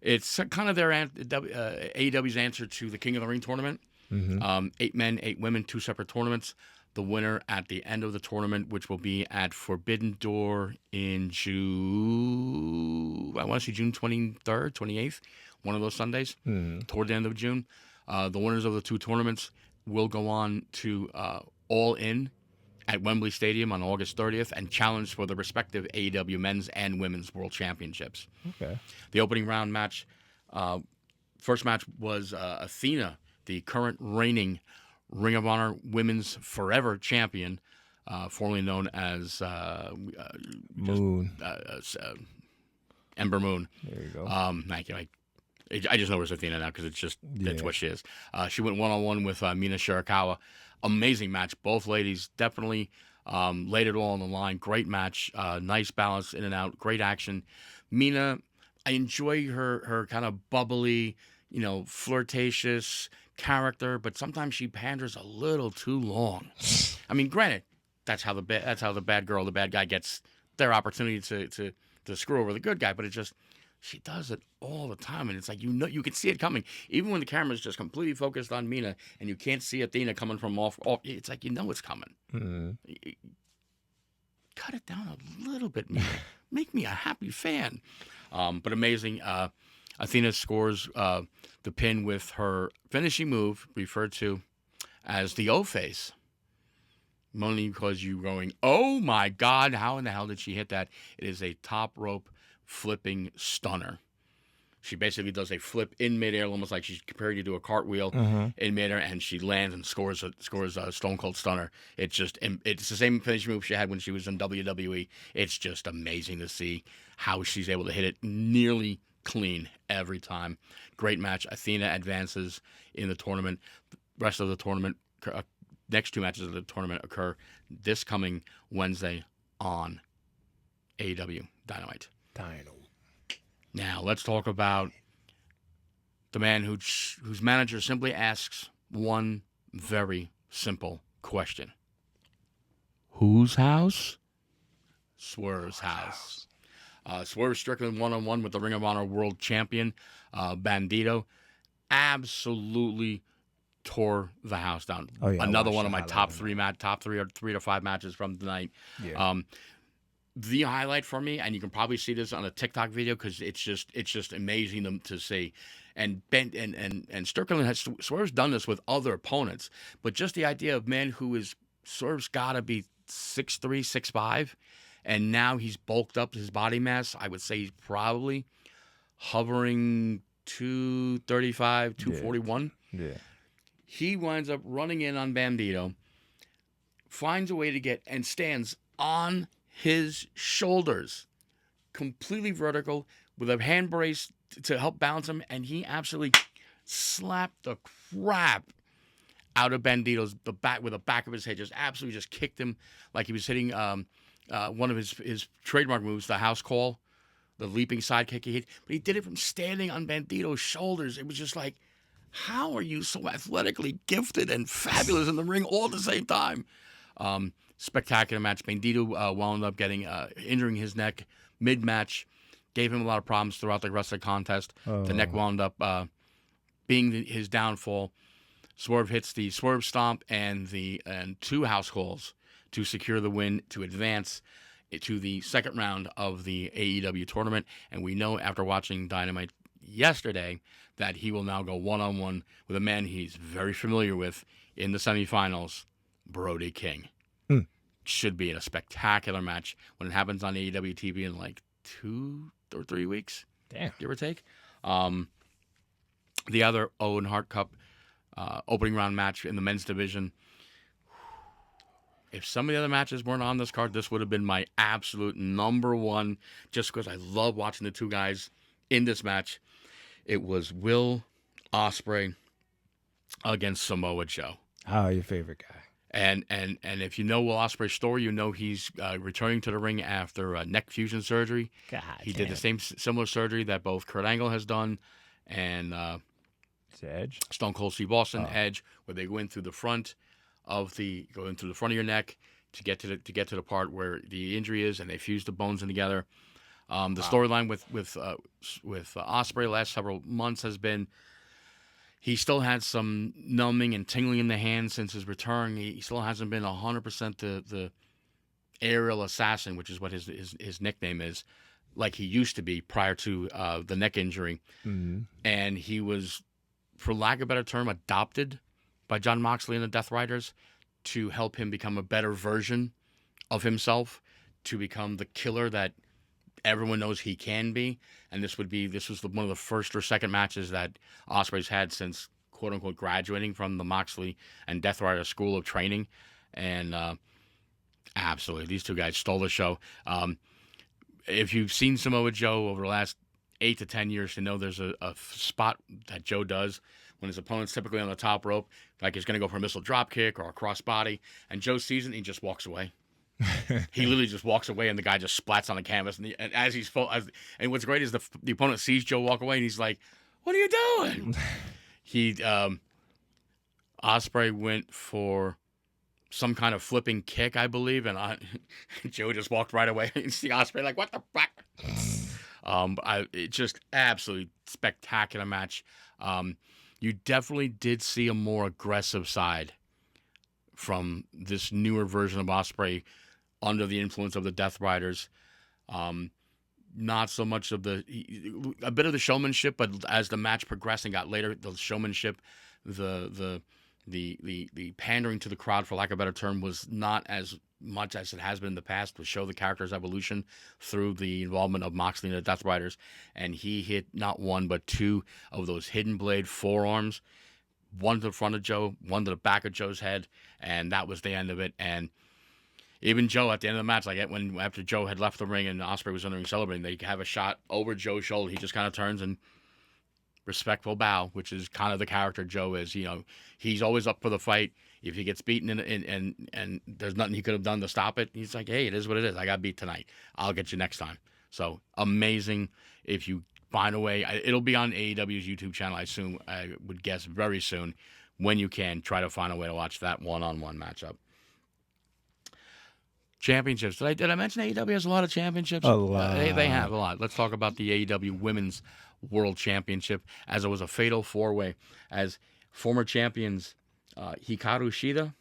it's kind of their AEW's answer to the King of the Ring tournament. 8 men, 8 women, 2 separate tournaments. The winner at the end of the tournament, which will be at Forbidden Door in June 23rd, 28th, one of those Sundays, toward the end of June. The winners of the 2 tournaments will go on to All In at Wembley Stadium on August 30th and challenge for the respective AEW Men's and Women's World Championships. Okay. The opening round match, first match was Athena, the current reigning Ring of Honor Women's Forever Champion, formerly known as Moon. Ember Moon. There you go. Thank you. I just know her as Athena now because that's what she is. She went one-on-one with Mina Shirakawa. Amazing match. Both ladies definitely laid it all on the line. Great match. Nice balance in and out. Great action. Mina, I enjoy her kind of bubbly, flirtatious character, but sometimes she panders a little too long. I mean, granted, that's how the bad girl, the bad guy gets their opportunity to screw over the good guy, but she does it all the time, and it's like you can see it coming, even when the camera's just completely focused on Mina and you can't see Athena coming from off. It's like it's coming. Cut it down a little bit, Mina. Make me a happy fan. But amazing. Athena scores the pin with her finishing move, referred to as the O-face. Only because you're going, oh my God, how in the hell did she hit that? It is a top rope flipping stunner. She basically does a flip in midair, almost like she's preparing to do a cartwheel in midair, and she lands and scores a Stone Cold Stunner. It's the same finishing move she had when she was in WWE. It's just amazing to see how she's able to hit it nearly clean every time. Great match. Athena advances in the tournament. The rest of the tournament, next 2 matches of the tournament occur this coming Wednesday on AEW Dynamite. Now let's talk about the man whose manager simply asks one very simple question: whose house? Swerve's house. Swerve Strickland one-on-one with the Ring of Honor World Champion, Bandito. Absolutely tore the house down. Oh, yeah, another one of my top 3 or 3 to 5 matches from tonight. Yeah. The highlight for me, and you can probably see this on a TikTok video because it's just amazing to see. And Strickland Swerve's done this with other opponents, but just the idea of Swerve's got to be 6'3", 6'5", and now he's bulked up his body mass. I would say he's probably hovering 235, 241. Yeah. He winds up running in on Bandito, finds a way to get and stands on his shoulders, completely vertical, with a hand brace to help balance him, and he absolutely slapped the crap out of Bandito's back with the back of his head. Just absolutely just kicked him like he was hitting one of his trademark moves, the house call, the leaping sidekick he hit. But he did it from standing on Bandito's shoulders. It was just like, how are you so athletically gifted and fabulous in the ring all at the same time? Spectacular match. Bandito wound up injuring his neck mid-match, gave him a lot of problems throughout the rest of the contest. The neck wound up being his downfall. Swerve hits the Swerve Stomp and two house calls to secure the win to advance to the second round of the AEW tournament. And we know after watching Dynamite yesterday that he will now go one-on-one with a man he's very familiar with in the semifinals, Brody King. Should be in a spectacular match when it happens on AEW TV in like 2 or 3 weeks. Damn. Give or take. The other Owen Hart Cup opening round match in the men's division. If some of the other matches weren't on this card, this would have been my absolute number one, just because I love watching the two guys in this match. It was Will Ospreay against Samoa Joe. Oh, your favorite guy. And if you know Will Ospreay's story, you know he's returning to the ring after neck fusion surgery. He did the same similar surgery that both Kurt Angle has done and Edge? Stone Cold Steve Austin, Edge, where they go in through the front of your neck to get to the part where the injury is, and they fuse the bones in together. The storyline with Ospreay last several months has been he still had some numbing and tingling in the hands since his return. He still hasn't been 100% the aerial assassin, which is what his nickname is, like he used to be prior to the neck injury. Mm-hmm. And he was, for lack of a better term, adopted by Jon Moxley and the Death Riders to help him become a better version of himself, to become the killer that everyone knows he can be. And this was one of the first or second matches that Ospreay's had since, quote unquote, graduating from the Moxley and Death Rider School of Training. And absolutely, these two guys stole the show. If you've seen Samoa Joe over the last 8 to 10 years, you know there's a spot that Joe does when his opponent's typically on the top rope, like he's going to go for a missile drop kick or a cross body, and Joe sees it and he just walks away. He literally just walks away, and the guy just splats on the canvas. And as he's and what's great is the opponent sees Joe walk away, and he's like, "What are you doing?" Ospreay went for some kind of flipping kick, I believe, and Joe just walked right away. And see Ospreay like, "What the fuck?" It just absolutely spectacular match. You definitely did see a more aggressive side from this newer version of Ospreay under the influence of the Death Riders. Not so much of a bit of the showmanship, but as the match progressed and got later, the showmanship, the pandering to the crowd, for lack of a better term, was not as much as it has been in the past, to show the character's evolution through the involvement of Moxley and the Death Riders. And he hit not one, but two of those hidden blade forearms, one to the front of Joe, one to the back of Joe's head, and that was the end of it. And even Joe, at the end of the match, like after Joe had left the ring and Ospreay was in the ring celebrating, they have a shot over Joe's shoulder. He just kind of turns and respectful bow, which is kind of the character Joe is. You know, he's always up for the fight. If he gets beaten and there's nothing he could have done to stop it, he's like, hey, it is what it is. I got beat tonight. I'll get you next time. So amazing. If you find a way, it'll be on AEW's YouTube channel, I would guess very soon. When you can, try to find a way to watch that one-on-one matchup. Championships. Did I mention AEW has a lot of championships? A lot. They have a lot. Let's talk about the AEW Women's World Championship, as it was a fatal four-way, as former champions Hikaru Shida,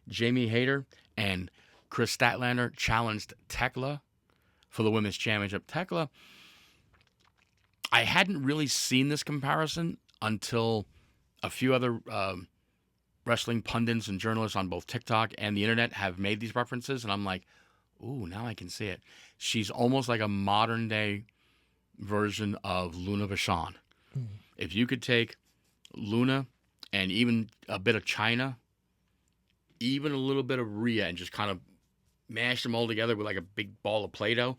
Jamie Hayter, and Chris Statlander challenged Tekla for the Women's Championship. Tekla, I hadn't really seen this comparison until a few other wrestling pundits and journalists on both TikTok and the internet have made these references, and I'm like, ooh, now I can see it. She's almost like a modern-day version of Luna Vachon. If you could take Luna and even a bit of China, even a little bit of Rhea, and just kind of mash them all together with like a big ball of Play-Doh,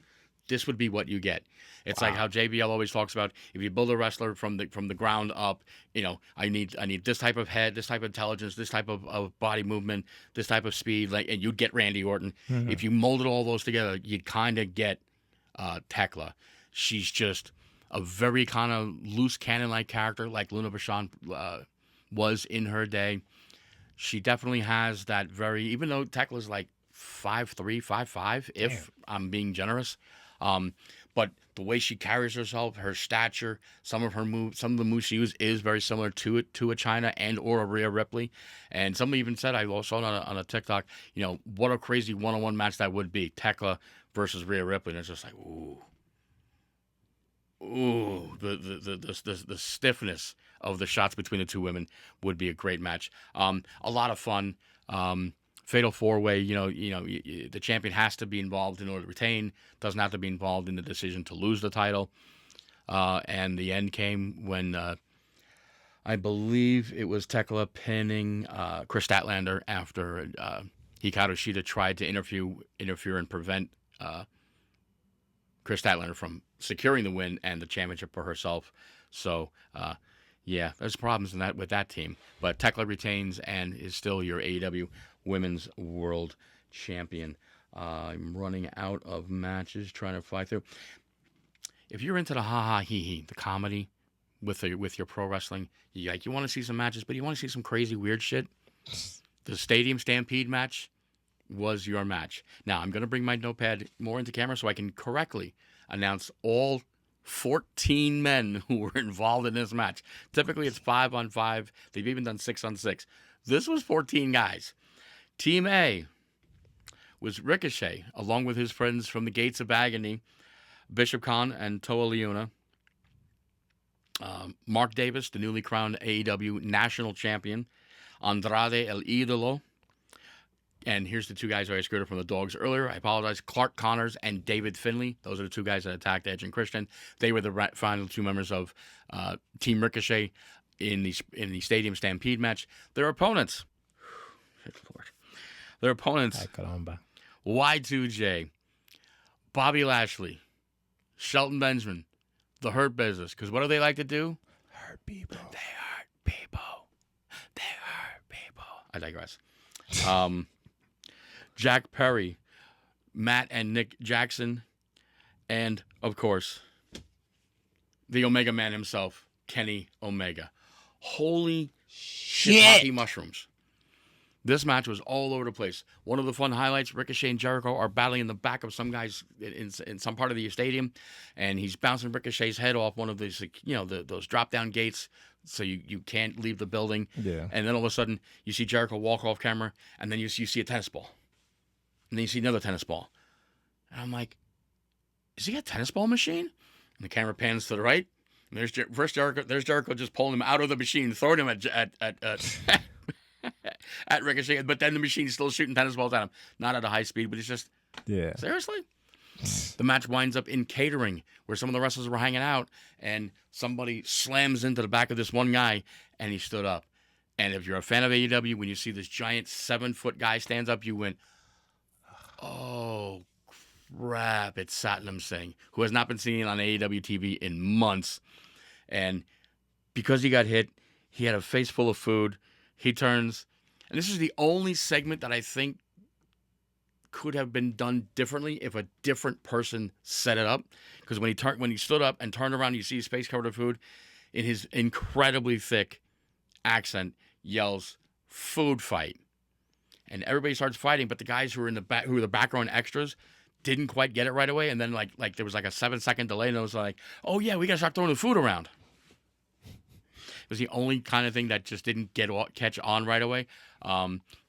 this would be what you get. It's like how JBL always talks about, if you build a wrestler from the ground up, you know, I need this type of head, this type of intelligence, this type of body movement, this type of speed, and you'd get Randy Orton. Mm-hmm. If you molded all those together, you'd kind of get Tekla. She's just a very kind of loose cannon-like character, like Luna Vachon was in her day. She definitely has that even though Tekla's like 5'3", 5'5", if I'm being generous. But the way she carries herself, her stature, some of the moves she uses is very similar to a China and or a Rhea Ripley. And somebody even said, I saw it on a TikTok, what a crazy one-on-one match that would be, Tekla versus Rhea Ripley. And it's just like, ooh, the stiffness of the shots between the two women would be a great match. A lot of fun. Fatal four-way. The champion has to be involved in order to retain. Doesn't have to be involved in the decision to lose the title. And the end came when I believe it was Tekla pinning Chris Statlander after Hikaru Shida tried to interfere and prevent Chris Statlander from securing the win and the championship for herself. So, there's problems with that team. But Tekla retains and is still your AEW Women's World Champion. I'm running out of matches, trying to fly through. If you're into the ha-ha, hee-hee, the comedy with your pro wrestling, you want to see some matches, but you want to see some crazy, weird shit, the Stadium Stampede match was your match. Now, I'm going to bring my notepad more into camera so I can correctly announce all 14 men who were involved in this match. Typically, it's 5-on-5. They've even done 6-on-6. This was 14 guys. Team A was Ricochet, along with his friends from the Gates of Agony, Bishop Khan and Toa Liona. Mark Davis, the newly crowned AEW National Champion. Andrade El Idolo. And here's the two guys who I screwed up from the Dogs earlier. I apologize. Clark Connors and David Finlay. Those are the two guys that attacked Edge and Christian. They were the final two members of Team Ricochet in the Stadium Stampede match. Their opponents. Good Lord. Their opponents. Y2J, Bobby Lashley, Shelton Benjamin, the Hurt Business. Because what do they like to do? Hurt people. They hurt people. They hurt people. I digress. Jack Perry, Matt and Nick Jackson, and, of course, the Omega Man himself, Kenny Omega. Holy shit, hockey mushrooms. This match was all over the place. One of the fun highlights, Ricochet and Jericho are battling in the back of some guys in some part of the stadium, and he's bouncing Ricochet's head off one of these, those drop-down gates, so you can't leave the building. Yeah. And then all of a sudden, you see Jericho walk off camera, and then you see a tennis ball. And then you see another tennis ball. And I'm like, is he a tennis ball machine? And the camera pans to the right, and there's Jericho just pulling him out of the machine, throwing him at Ricochet, but then the machine's still shooting tennis balls at him. Not at a high speed, but it's just, seriously? The match winds up in catering, where some of the wrestlers were hanging out, and somebody slams into the back of this one guy, and he stood up. And if you're a fan of AEW, when you see this giant 7-foot guy stands up, you went, oh, crap, it's Satnam Singh, who has not been seen on AEW TV in months. And because he got hit, he had a face full of food. He turns, and this is the only segment that I think could have been done differently if a different person set it up. Because when he stood up and turned around, you see his face covered in food. In his incredibly thick accent, yells, "Food fight!" And everybody starts fighting, but the guys who were in the back, who were the background extras, didn't quite get it right away. And then like there was like a 7-second delay, and it was like, oh yeah, we gotta start throwing the food around. It was the only kind of thing that just didn't catch on right away.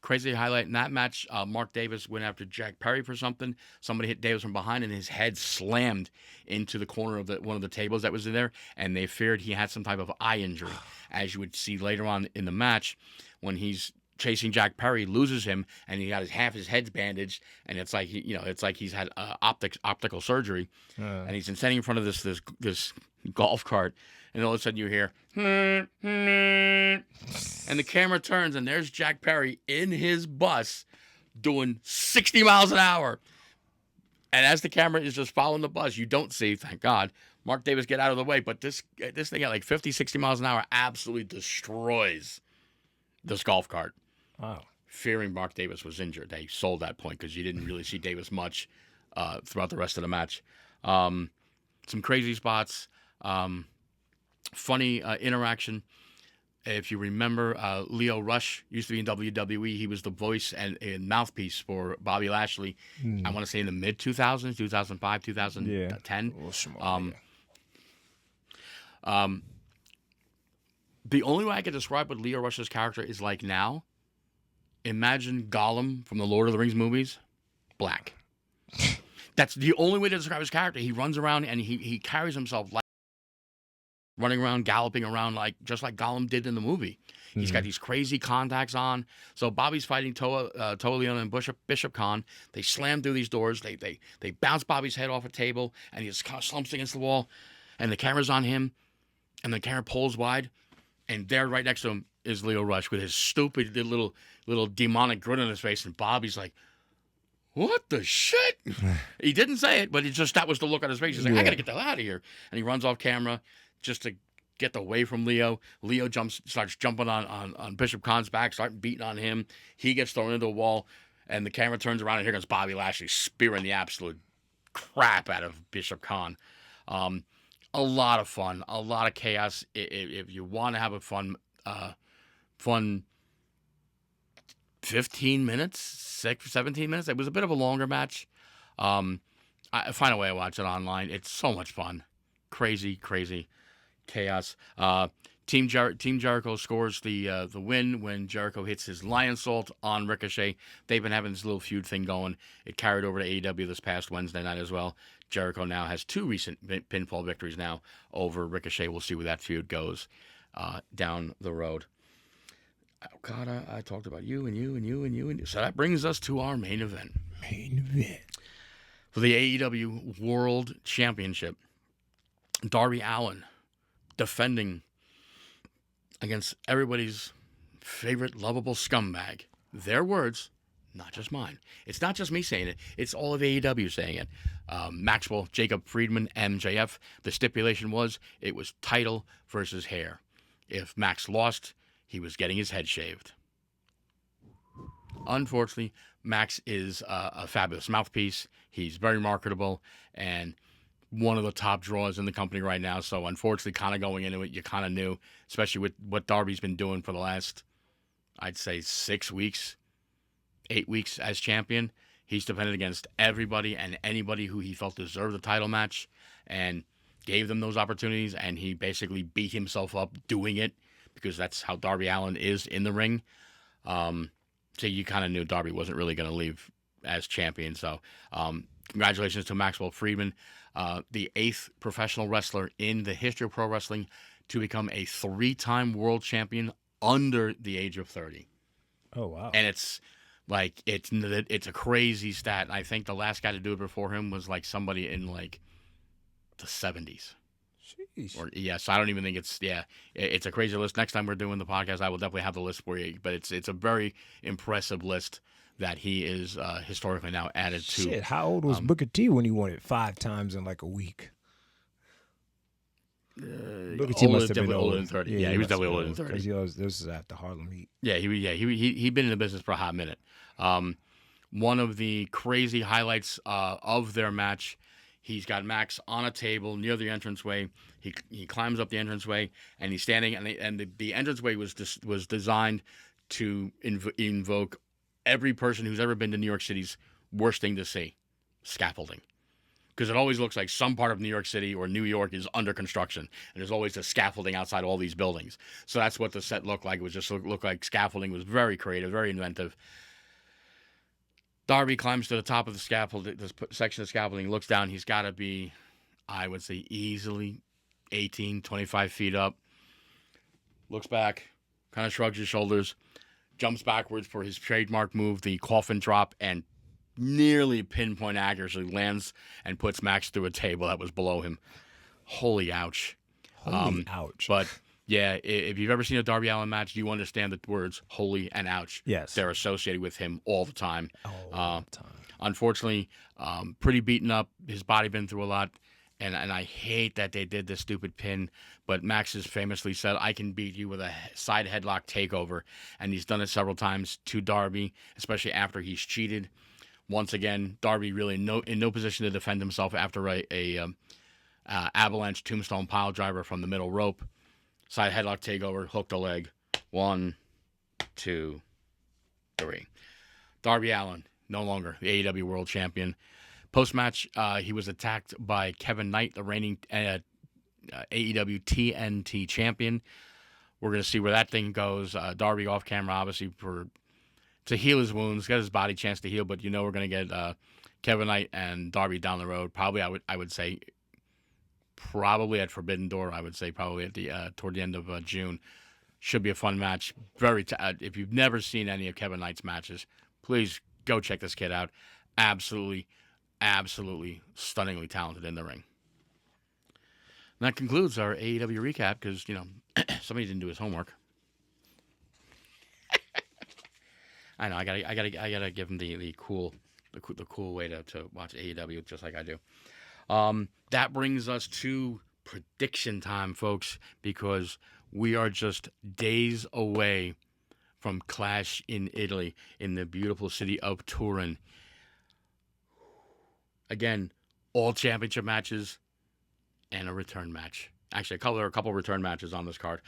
Crazy highlight in that match, Mark Davis went after Jack Perry for something. Somebody hit Davis from behind, and his head slammed into the corner of one of the tables that was in there, and they feared he had some type of eye injury. As you would see later on in the match, when he's chasing Jack Perry, loses him, and he got half his head's bandaged, and it's like he's had optical surgery, and he's standing in front of this golf cart. And all of a sudden you hear, and the camera turns, and there's Jack Perry in his bus doing 60 miles an hour. And as the camera is just following the bus, you don't see, thank God, Mark Davis get out of the way. But this thing at like 50, 60 miles an hour absolutely destroys this golf cart. Wow. Fearing Mark Davis was injured. They sold that point because you didn't really see Davis much throughout the rest of the match. Some crazy spots. Funny interaction. If you remember, Leo Rush used to be in WWE. He was the voice and mouthpiece for Bobby Lashley. I want to say in the mid 2000s, 2005, 2010. A little small, The only way I could describe what Leo Rush's character is like now, imagine Gollum from the Lord of the Rings movies, black. That's the only way to describe his character. He runs around and he carries himself like running around, galloping around just like Gollum did in the movie. He's got these crazy contacts on. So Bobby's fighting Toa Leon and Bishop Khan. They slam through these doors. They bounce Bobby's head off a table, and he just kind of slumps against the wall. And the camera's on him, and the camera pulls wide, and there, right next to him, is Leo Rush with his stupid little demonic grin on his face. And Bobby's like, "What the shit?" He didn't say it, but that was the look on his face. He's like, "I gotta get the hell out of here," and he runs off camera just to get away from Leo. Leo starts jumping on Bishop Khan's back, starting beating on him. He gets thrown into a wall, and the camera turns around, and here comes Bobby Lashley spearing the absolute crap out of Bishop Khan. A lot of fun, a lot of chaos. If you want to have a fun 15 minutes, 17 minutes. It was a bit of a longer match. I find a way to watch it online. It's so much fun. Crazy chaos. Team Jericho scores the win when Jericho hits his Lion Salt on Ricochet. They've been having this little feud thing going. It carried over to AEW this past Wednesday night as well. Jericho now has 2 recent pinfall victories now over Ricochet. We'll see where that feud goes down the road. Oh, God, I talked about you and you and you and you. And so that brings us to our main event. For the AEW World Championship, Darby Allin defending against everybody's favorite lovable scumbag. Their words, not just mine. It's not just me saying it. It's all of AEW saying it. Maxwell, Jacob Friedman, MJF. The stipulation was it was title versus hair. If Max lost, he was getting his head shaved. Unfortunately, Max is a fabulous mouthpiece. He's very marketable and one of the top draws in the company right now. So unfortunately, kind of going into it, you kind of knew, especially with what Darby's been doing for the last, I'd say 6 weeks, 8 weeks as champion. He's defended against everybody and anybody who he felt deserved the title match and gave them those opportunities. And he basically beat himself up doing it because that's how Darby Allin is in the ring. So you kind of knew Darby wasn't really going to leave as champion. So congratulations to Maxwell Friedman, the 8th professional wrestler in the history of pro wrestling to become a 3-time world champion under the age of 30. Oh, wow. And it's a crazy stat. I think the last guy to do it before him was like somebody in like the 70s. Sheesh. So I don't even think it's a crazy list. Next time we're doing the podcast, I will definitely have the list for you. But it's a very impressive list that he is historically now added to. Shit, how old was Booker T when he won it 5 times in like a week? Booker T must have been older than 30. Yeah, he was definitely older than 30. Because this is after Harlem Heat. Yeah, he'd been in the business for a hot minute. One of the crazy highlights of their match, he's got Max on a table near the entranceway. He climbs up the entranceway and he's standing, and the entranceway was designed to invoke every person who's ever been to New York City's worst thing to see, scaffolding. Because it always looks like some part of New York City or New York is under construction, and there's always the scaffolding outside all these buildings. So that's what the set looked like. It was just looked like scaffolding. It was very creative, very inventive. Darby climbs to the top of the scaffold, this section of scaffolding, looks down. He's got to be, I would say, easily 18, 25 feet up. Looks back, kind of shrugs his shoulders, jumps backwards for his trademark move, the coffin drop, and nearly pinpoint accuracy lands and puts Max through a table that was below him. Holy ouch. Ouch. But yeah, if you've ever seen a Darby Allin match, you understand the words holy and ouch. Yes. They're associated with him all the time. All the time. Unfortunately, pretty beaten up. His body been through a lot. And I hate that they did this stupid pin, but Max has famously said, I can beat you with a side headlock takeover. And he's done it several times to Darby, especially after he's cheated. Once again, Darby really in no position to defend himself after a avalanche tombstone pile driver from the middle rope. Side headlock takeover, hooked a leg, 1, 2, 3. Darby Allin, no longer the AEW World Champion. Post-match, he was attacked by Kevin Knight, the reigning AEW TNT champion. We're going to see where that thing goes. Darby off camera, obviously, to heal his wounds, get his body chance to heal. But we're going to get Kevin Knight and Darby down the road. Probably, I would say, probably at Forbidden Door. I would say probably at the toward the end of June. Should be a fun match. If you've never seen any of Kevin Knight's matches, please go check this kid out. Absolutely stunningly talented in the ring. And that concludes our AEW recap because, somebody didn't do his homework. I know. I gotta give him the cool way to watch AEW just like I do. That brings us to prediction time, folks, because we are just days away from Clash in Italy in the beautiful city of Turin. Again, all championship matches and a return match. Actually, there are a couple return matches on this card.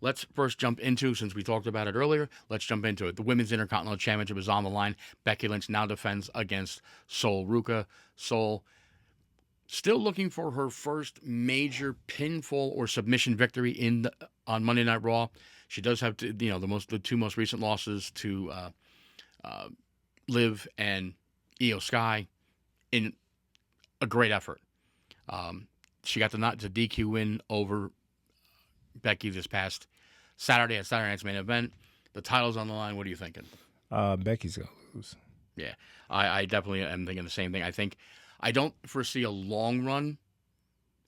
Let's first jump into, since we talked about it earlier, let's jump into it. The Women's Intercontinental Championship is on the line. Becky Lynch now defends against Sol Ruca. Sol still looking for her first major pinfall or submission victory on Monday Night Raw. She does have the two most recent losses to Liv and Io Sky in a great effort. She got the DQ win over Becky this past Saturday at Saturday Night's Main Event. The title's on the line. What are you thinking? Becky's going to lose. Yeah, I definitely am thinking the same thing. I don't foresee a long run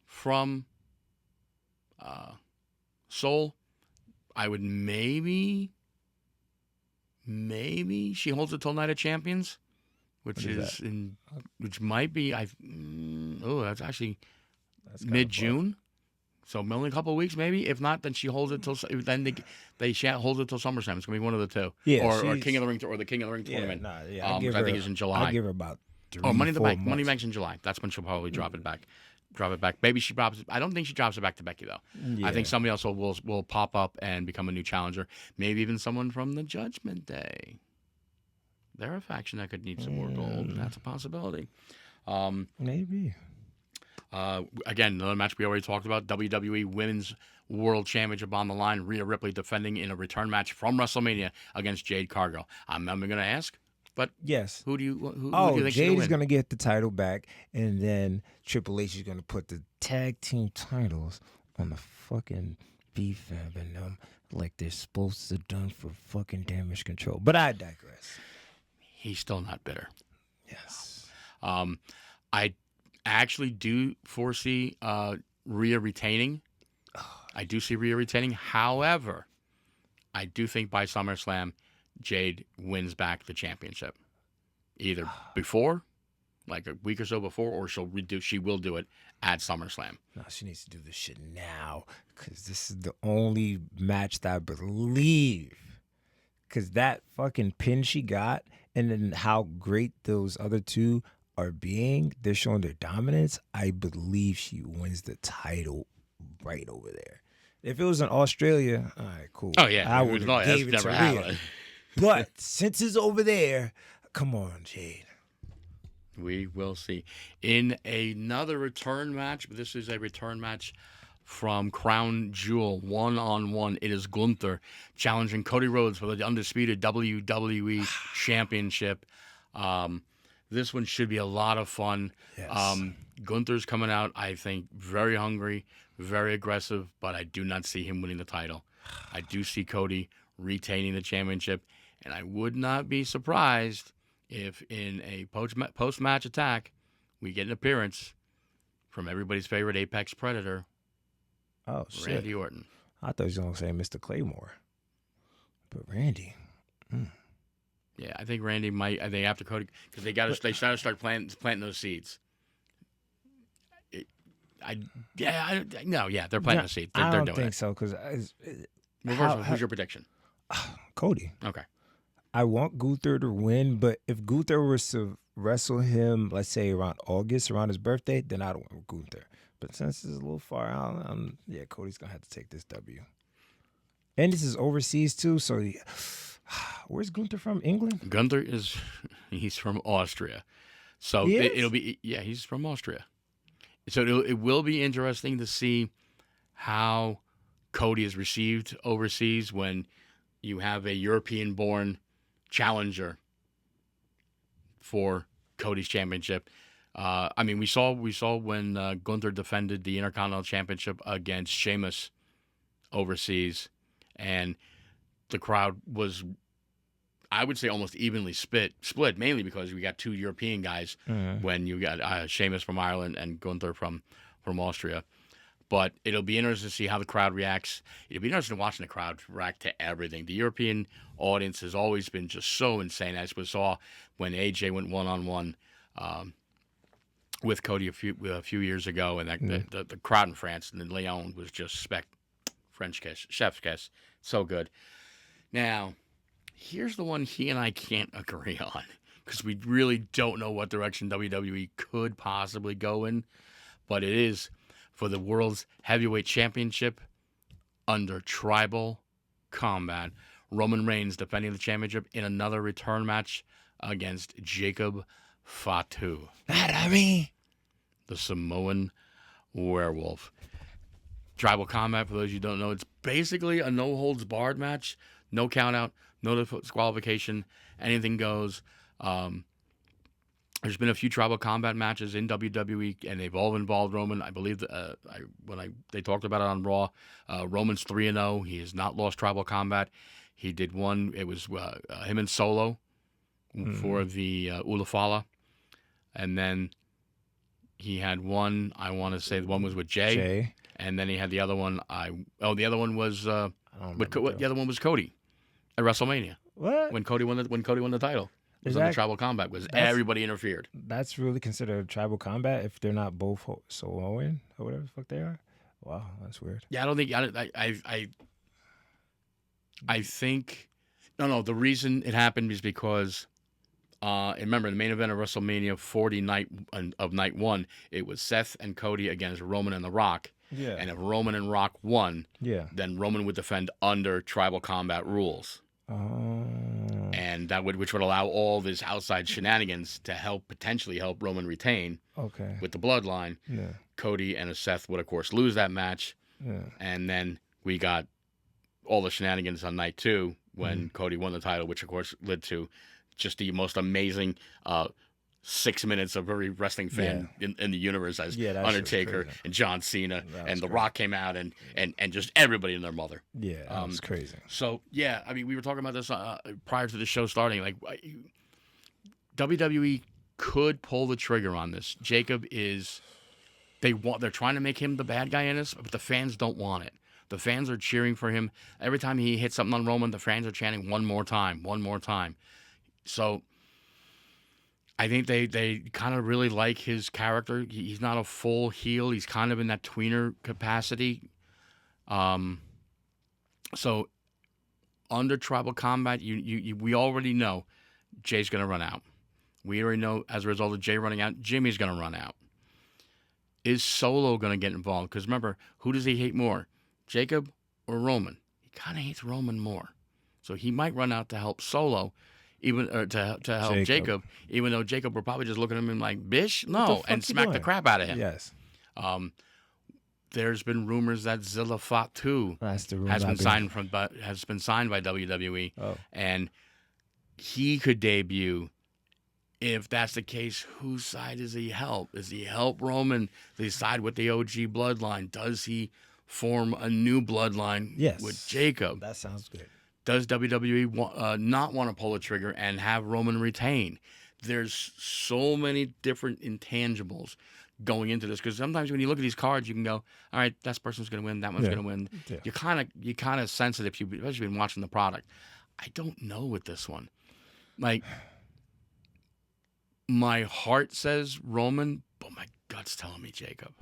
from Sol. I would maybe she holds it till Night of Champions, which might be that's actually mid-June. So only a couple of weeks, maybe. If not, then she holds it till they shan't hold it till SummerSlam. It's gonna be one of the two. Yeah, or King of the Ring or the King of the Ring tournament. I think it's in July. I give her about 3 Money in the Bank. months. Money in the Bank's in July. That's when she'll probably drop it back. Maybe she drops it. I don't think she drops it back to Becky though. Yeah. I think somebody else will pop up and become a new challenger. Maybe even someone from the Judgment Day. They're a faction that could need some more gold. That's a possibility. Maybe. Again, another match we already talked about, WWE Women's World Championship on the line. Rhea Ripley defending in a return match from WrestleMania against Jade Cargill. I'm going to ask, but yes. Who do you think Jade is going to get the title back, and then Triple H is going to put the tag team titles on the fucking B-Fab and them like they're supposed to done for fucking Damage Control. But I digress. He's still not bitter. Yes. I actually do foresee Rhea retaining. I do see Rhea retaining. However, I do think by SummerSlam, Jade wins back the championship. Either before, like a week or so before, or she will do it at SummerSlam. No, she needs to do this shit now, because this is the only match that I believe. Because that fucking pin she got, and then how great those other two are they're showing their dominance. I believe she wins the title right over there. If it was in Australia, all right, cool. Oh yeah, I would have gave it to Rhea. But since it's over there, come on, Jade. We will see. In another return match, but this is a return match from Crown Jewel, 1-on-1. It is Gunther challenging Cody Rhodes for the undisputed WWE Championship. This one should be a lot of fun. Yes. Gunther's coming out, I think, very hungry, very aggressive, but I do not see him winning the title. I do see Cody retaining the championship, and I would not be surprised if in a post-match attack we get an appearance from everybody's favorite Apex Predator, Randy Orton. I thought he was going to say Mr. Claymore. But Randy. Yeah, I think Randy might. I think after Cody, because they got to start planting those seeds. They're planting the seeds. They're I don't doing think it. so, because Who's your prediction? Cody. Okay. I want Gunther to win, but if Gunther was to wrestle him, let's say around August, around his birthday, then I don't want Gunther. But since it's a little far out, yeah, Cody's gonna have to take this W. And this is overseas too, so where's Gunther from? England? Gunther he's from Austria. So it'll be, he's from Austria. So it will be interesting to see how Cody is received overseas when you have a European-born challenger for Cody's championship. I mean, we saw when Gunther defended the Intercontinental Championship against Sheamus overseas, and the crowd was, I would say, almost evenly split, mainly because we got two European guys when you got Sheamus from Ireland and Gunther from Austria. But it'll be interesting to see how the crowd reacts. It'll be interesting watching the crowd react to everything. The European audience has always been just so insane, as we saw when AJ went one-on-one with Cody a few years ago, and the crowd in France and in Lyon was just French kiss, chef's kiss. So good. Now, here's the one he and I can't agree on, because we really don't know what direction WWE could possibly go in, but it is for the World's Heavyweight Championship under Tribal Combat. Roman Reigns defending the championship in another return match against Jacob Fatu. The Samoan Werewolf. Tribal Combat, for those you don't know, it's basically a no-holds-barred match. No count-out, no disqualification, anything goes. There's been a few Tribal Combat matches in WWE, and they've all involved Roman. I believe they talked about it on Raw. Roman's 3-0. He has not lost Tribal Combat. He did one. It was him and Solo for the Ulafala, and then he had one. I want to say the one was with Jay, and then he had the other one. The other one was the other one was Cody at WrestleMania. What? When Cody won the title. It was under Tribal Combat because everybody interfered. That's really considered Tribal Combat if they're not both Samoan or whatever the fuck they are? Wow, that's weird. Yeah, I don't think I think no. The reason it happened is because remember the main event of WrestleMania 40 night 1, it was Seth and Cody against Roman and The Rock. Yeah. And if Roman and Rock won, then Roman would defend under Tribal Combat rules. And which would allow all this outside shenanigans to potentially help Roman retain. Okay. With the bloodline. Yeah. Cody and Seth would of course lose that match. Yeah. And then we got all the shenanigans on night 2 when Cody won the title, which of course led to just the most amazing 6 minutes of every wrestling fan in the universe as Undertaker and John Cena and The Rock came out and just everybody and their mother. Yeah, that was crazy. So, yeah, I mean, we were talking about this prior to the show starting. Like, WWE could pull the trigger on this. Jacob they're trying to make him the bad guy in this, but the fans don't want it. The fans are cheering for him. Every time he hits something on Roman, the fans are chanting, one more time, one more time. So I think they kind of really like his character. He's not a full heel. He's kind of in that tweener capacity. So under Tribal Combat, we already know Jay's going to run out. We already know as a result of Jay running out, Jimmy's going to run out. Is Solo going to get involved? Because remember, who does he hate more, Jacob or Roman? He kind of hates Roman more. So he might run out to help Solo. To help Jacob, even though Jacob would probably just look at him and like, "Bish, no," and smack the crap out of him. Yes. There's been rumors that Zilla Fatu has been signed by WWE, and he could debut. If that's the case, whose side does he help? Does he help Roman? Does he side with the OG bloodline? Does he form a new bloodline with Jacob? That sounds good. Does WWE not want to pull the trigger and have Roman retain? There's so many different intangibles going into this, because sometimes when you look at these cards, you can go, all right, that person's going to win, that one's going to win. Yeah. You kind of sense it if you've especially been watching the product. I don't know with this one. Like, my heart says Roman, but my gut's telling me Jacob.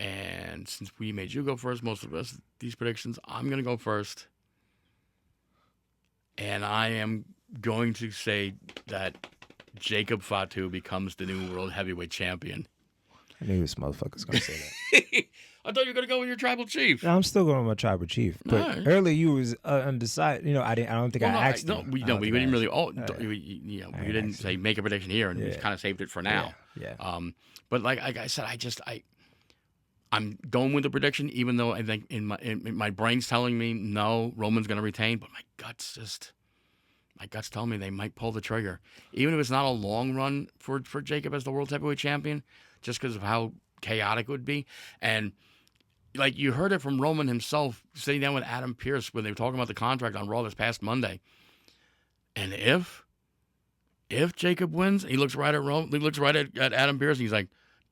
And since we made you go first, most of us, these predictions, I'm going to go first. and I am going to say that Jacob Fatu becomes the new world heavyweight champion. I knew this motherfucker's gonna say that. I thought you were gonna go with your tribal chief. No, I'm still going with my tribal chief. But Alright. earlier you was undecided. You know, I don't think I asked you. We didn't really. We didn't say make a prediction here, and we kind of saved it for now. Yeah. But like I said, I'm going with the prediction, even though I think in my brain's telling me no, Roman's going to retain, but my guts telling me they might pull the trigger, even if it's not a long run for Jacob as the world heavyweight champion, just because of how chaotic it would be. And like you heard it from Roman himself sitting down with Adam Pearce when they were talking about the contract on Raw this past Monday. And if Jacob wins, he looks right at Roman, he looks right at Adam Pearce, and he's like,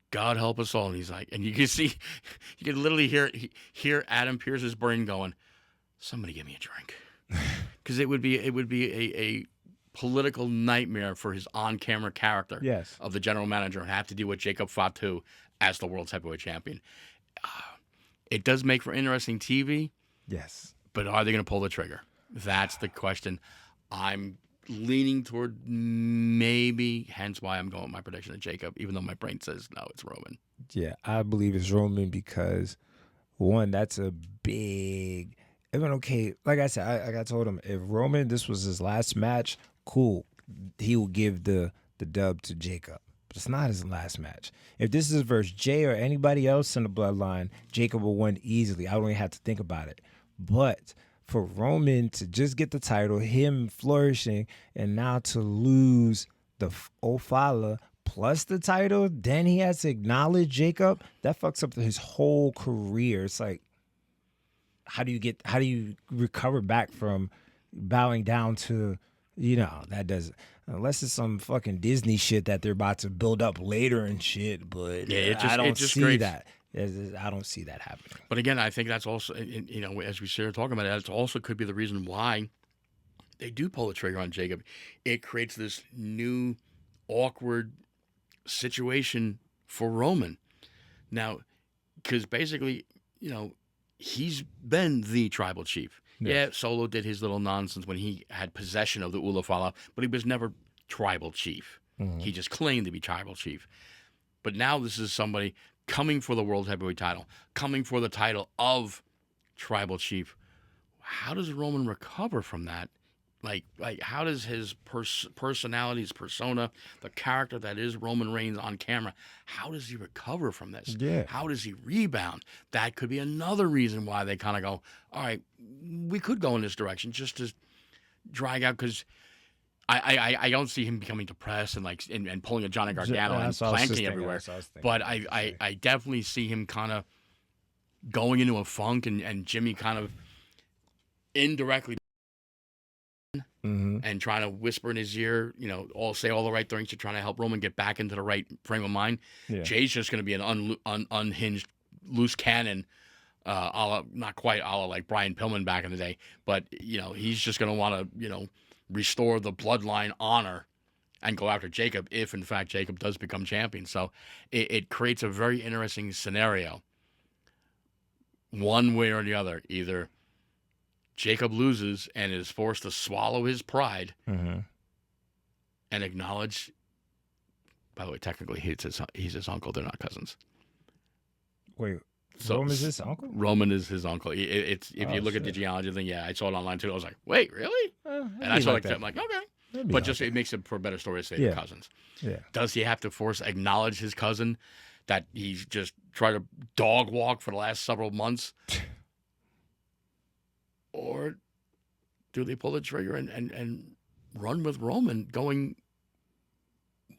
God help us all. And he's like, and you can literally hear Adam Pearce's brain going, somebody give me a drink. Because it would be a political nightmare for his on-camera character of the general manager and have to deal with Jacob Fatu as the world's heavyweight champion. It does make for interesting TV. Yes. But are they going to pull the trigger? That's the question. I'm leaning toward maybe, hence why I'm going with my prediction of Jacob, even though my brain says no, it's Roman. Yeah, I believe it's Roman because, one, that's a big, even okay, like I said, I told him, if Roman, this was his last match, cool, he will give the dub to Jacob. But it's not his last match. If this is versus Jay or anybody else in the bloodline, Jacob will win easily. I don't even have to think about it. But for Roman to just get the title, him flourishing, and now to lose the Ofala plus the title, then he has to acknowledge Jacob, that fucks up his whole career. It's like, how do you recover back from bowing down to, that doesn't, unless it's some fucking Disney shit that they're about to build up later and shit, but I don't see that. I don't see that happening. But again, I think that's also, as we started talking about it, it also could be the reason why they do pull the trigger on Jacob. It creates this new awkward situation for Roman. Now, because basically, he's been the tribal chief. Yes. Yeah, Solo did his little nonsense when he had possession of the Ulafala, but he was never tribal chief. Mm-hmm. He just claimed to be tribal chief. But now this is somebody coming for the world heavyweight title, coming for the title of tribal chief. How does Roman recover from that? Like how does his personality, his persona, the character that is Roman Reigns on camera, how does he recover from this? Yeah. How does he rebound? That could be another reason why they kind of go, all right, we could go in this direction just to drag out, because I don't see him becoming depressed and pulling a Johnny Gargano and planking everywhere. But I definitely see him kind of going into a funk and Jimmy kind of indirectly and trying to whisper in his ear, say all the right things to try to help Roman get back into the right frame of mind. Yeah. Jay's just going to be an unhinged loose cannon, not quite a la like Brian Pillman back in the day, but he's just going to want to restore the bloodline honor and go after Jacob if, in fact, Jacob does become champion. So it creates a very interesting scenario. One way or the other, either Jacob loses and is forced to swallow his pride and acknowledge, by the way, technically he's his uncle. They're not cousins. Wait, so Roman is his uncle? Roman is his uncle. If you look at the genealogy thing, I saw it online too. I was like, wait, really? And I saw I'm like, okay. But just it makes it for a better story to say they're cousins. Yeah. Does he have to acknowledge his cousin that he's just tried to dog walk for the last several months? Or do they pull the trigger and run with Roman going,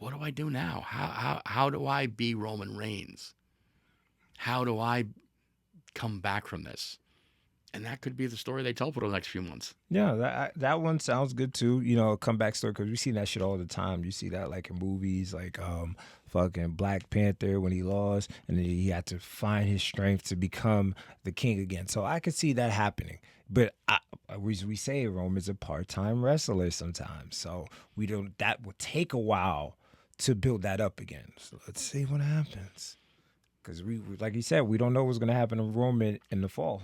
what do I do now? How do I be Roman Reigns? How do I come back from this? And that could be the story they tell for the next few months. Yeah, that one sounds good too. A comeback story, because we see that shit all the time. You see that like in movies, like fucking Black Panther when he lost, and then he had to find his strength to become the king again. So I could see that happening. But we say Roman's a part-time wrestler sometimes, so that will take a while to build that up again. So let's see what happens. Because we, like you said, we don't know what's going to happen to Roman in the fall.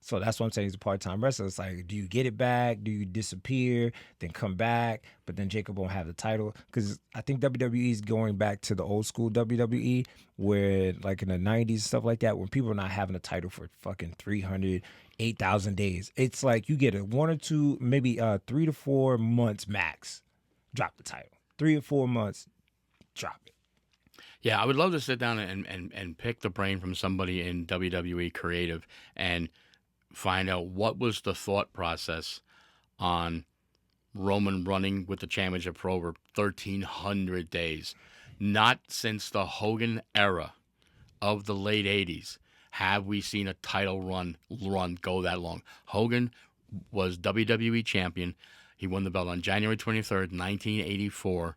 So that's what I'm saying. He's a part-time wrestler. It's like, do you get it back? Do you disappear, then come back? But then Jacob won't have the title because I think WWE is going back to the old school WWE where, like in the '90s stuff like that, when people are not having a title for fucking 300, 8,000 days. It's like you get a 1 or 2, maybe 3 to 4 months max. Drop the title. 3 or 4 months, drop it. Yeah, I would love to sit down and pick the brain from somebody in WWE creative and find out what was the thought process on Roman running with the championship for over 1,300 days. Not since the Hogan era of the late 80s have we seen a title run go that long. Hogan was WWE champion. He won the belt on January 23rd, 1984,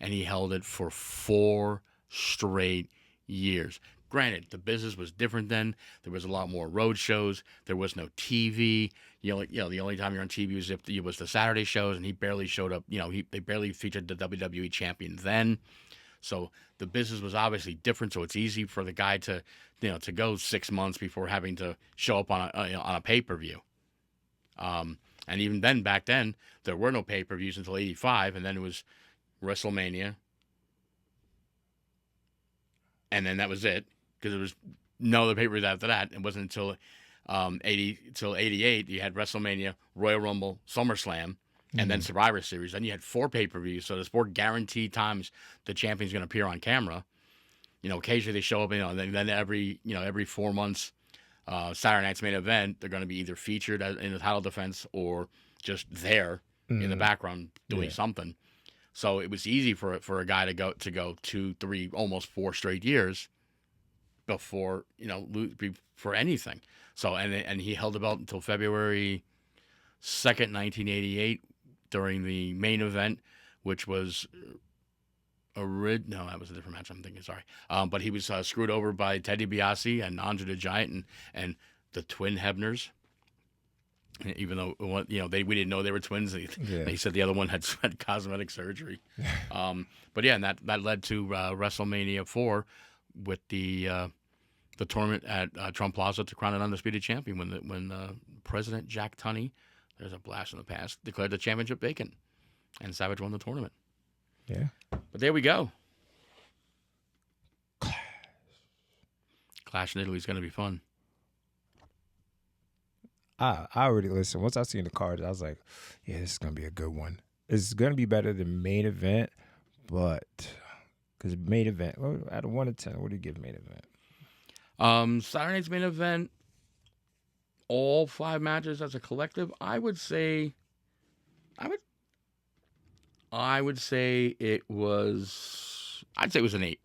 and he held it for 4 straight years. Granted, the business was different then. There was a lot more road shows. There was no TV. The only time you're on TV was the Saturday shows, and he barely showed up. They barely featured the WWE champion then. So the business was obviously different. So it's easy for the guy to go 6 months before having to show up on a pay-per-view. And even then, back then, there were no pay-per-views until '85, and then it was WrestleMania, and then that was it. Because there was no other pay-per-views after that. It wasn't until '88 you had WrestleMania, Royal Rumble, SummerSlam, and then Survivor Series. Then you had 4 pay-per-views, so there's 4 guaranteed times the champion's going to appear on camera. Occasionally they show up. Then every 4 months, Saturday night's main event, they're going to be either featured in the title defense or just there in the background doing something. So it was easy for a guy to go 2, 3, almost 4 straight years before for anything. So and he held the belt until February 2nd, 1988, during the main event, which was that was a different match. I'm thinking, sorry. But he was screwed over by Ted DiBiase and Andre the Giant and the Twin Hebners. Even though we didn't know they were twins, they said the other one had cosmetic surgery. But yeah, and that led to WrestleMania 4 with the tournament at Trump Plaza to crown an undisputed champion when President Jack Tunney, there's a blast in the past, declared the championship vacant, and Savage won the tournament. Yeah. But there we go. Clash in Italy is going to be fun. I already listen. Once I seen the cards, I was like, yeah, this is gonna be a good one. It's gonna be better than main event, but because main event, out of 1 to 10, what do you give main event? Saturday night's main event, all 5 matches as a collective, I would say it was an 8.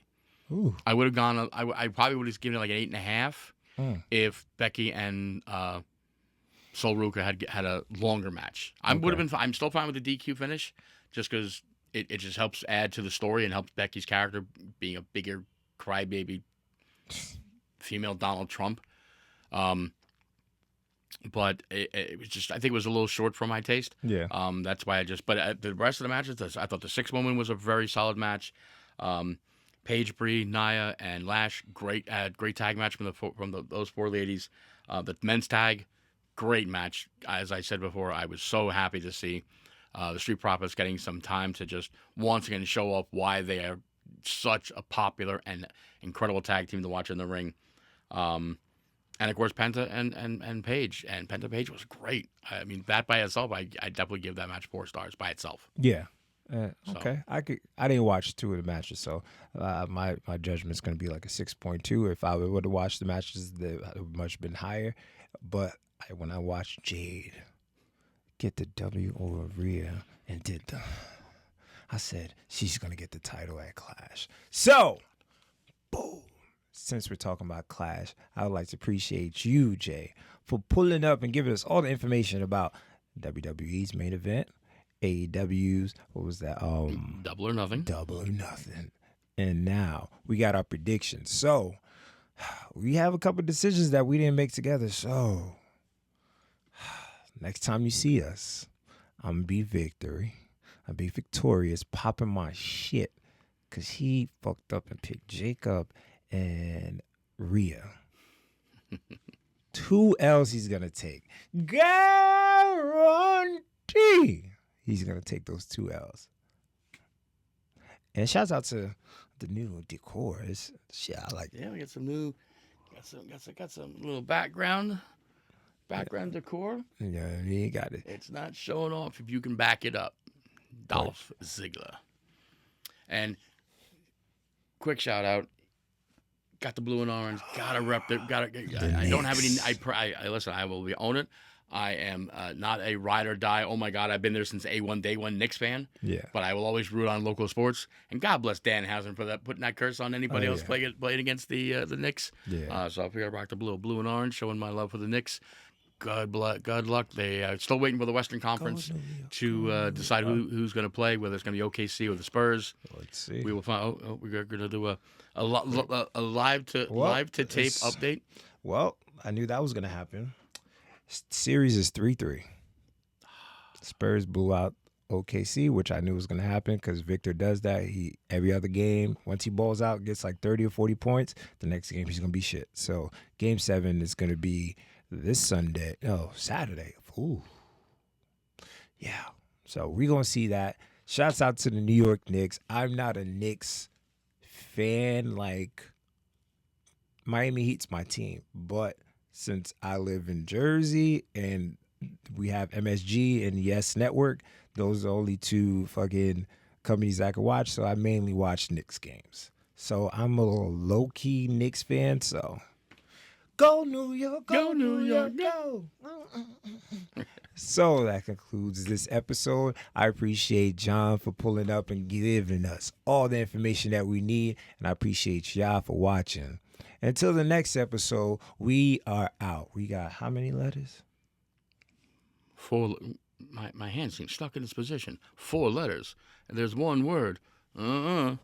Ooh. I would have gone. I probably would have given it like an 8.5 if Becky and Sol Ruca had a longer match. I would have been. I'm still fine with the DQ finish, just because it just helps add to the story and helps Becky's character being a bigger crybaby female Donald Trump. But it was just, I think it was a little short for my taste. Yeah. That's why but the rest of the matches, I thought the 6-woman was a very solid match. Paige, Bree, Nia, and Lash, great tag match from those 4 ladies. The men's tag, great match. As I said before, I was so happy to see the Street Profits getting some time to just once again show off why they are such a popular and incredible tag team to watch in the ring. And of course, Penta and Paige. And Penta Paige was great. I mean, that by itself, I definitely give that match 4 stars by itself. Yeah. Okay. I didn't watch 2 of the matches, so my judgment's going to be like a 6.2. If I would have watched the matches, it would much been higher. But when I watched Jade get the W over Rhea and I said, she's going to get the title at Clash. So, boom. Since we're talking about Clash, I would like to appreciate you, Jay, for pulling up and giving us all the information about WWE's main event, AEW's, what was that? Double or Nothing. Double or Nothing. And now we got our predictions. So we have a couple decisions that we didn't make together. So next time you see us, I'm going to be victorious, popping my shit, because he fucked up and picked Jacob and Rhea. 2 L's he's going to take. Guarantee he's going to take those 2 L's. And shouts out to the new decor. Shit, I like it. Yeah, we got some new, got some little background decor. Yeah, he got it. It's not showing off if you can back it up. Dolph Ziggler. And quick shout out. Got the blue and orange. Gotta rep it. I don't have any. I listen. I will own it. I am not a ride or die. Oh my God, I've been there since A1 day one Knicks fan. Yeah. But I will always root on local sports. And God bless Dan Housen for that, putting that curse on anybody else playing against the Knicks. Yeah. So I figured I'd rock the blue and orange, showing my love for the Knicks. Good luck. They are still waiting for the Western Conference to decide who's going to play, whether it's going to be OKC or the Spurs. Let's see. We will find. We're going to do a live to tape update. Well, I knew that was going to happen. Series is 3-3. Spurs blew out OKC, which I knew was going to happen because Victor does that. He every other game, once he balls out, gets like 30 or 40 points. The next game he's going to be shit. So Game 7 is going to be this Sunday. No, Saturday. Ooh. Yeah. So we're going to see that. Shouts out to the New York Knicks. I'm not a Knicks fan. Like, Miami Heat's my team. But since I live in Jersey and we have MSG and Yes Network, those are the only two fucking companies I can watch. So I mainly watch Knicks games. So I'm a little low-key Knicks fan, so go New York, go New York, go. So that concludes this episode. I appreciate John for pulling up and giving us all the information that we need, and I appreciate y'all for watching. Until the next episode, we are out. We got how many letters? 4. My hand seems stuck in this position. 4 letters, and there's one word. Yeet.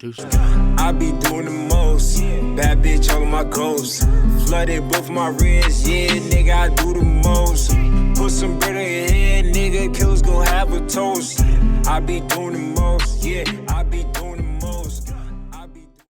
I be doing the most. Bad bitch all of my goals. Flooded both my wrists. Yeah, nigga, I do the most. Put some bread on your head, nigga. Killers gon' have a toast. I be doing the most. Yeah, I be doing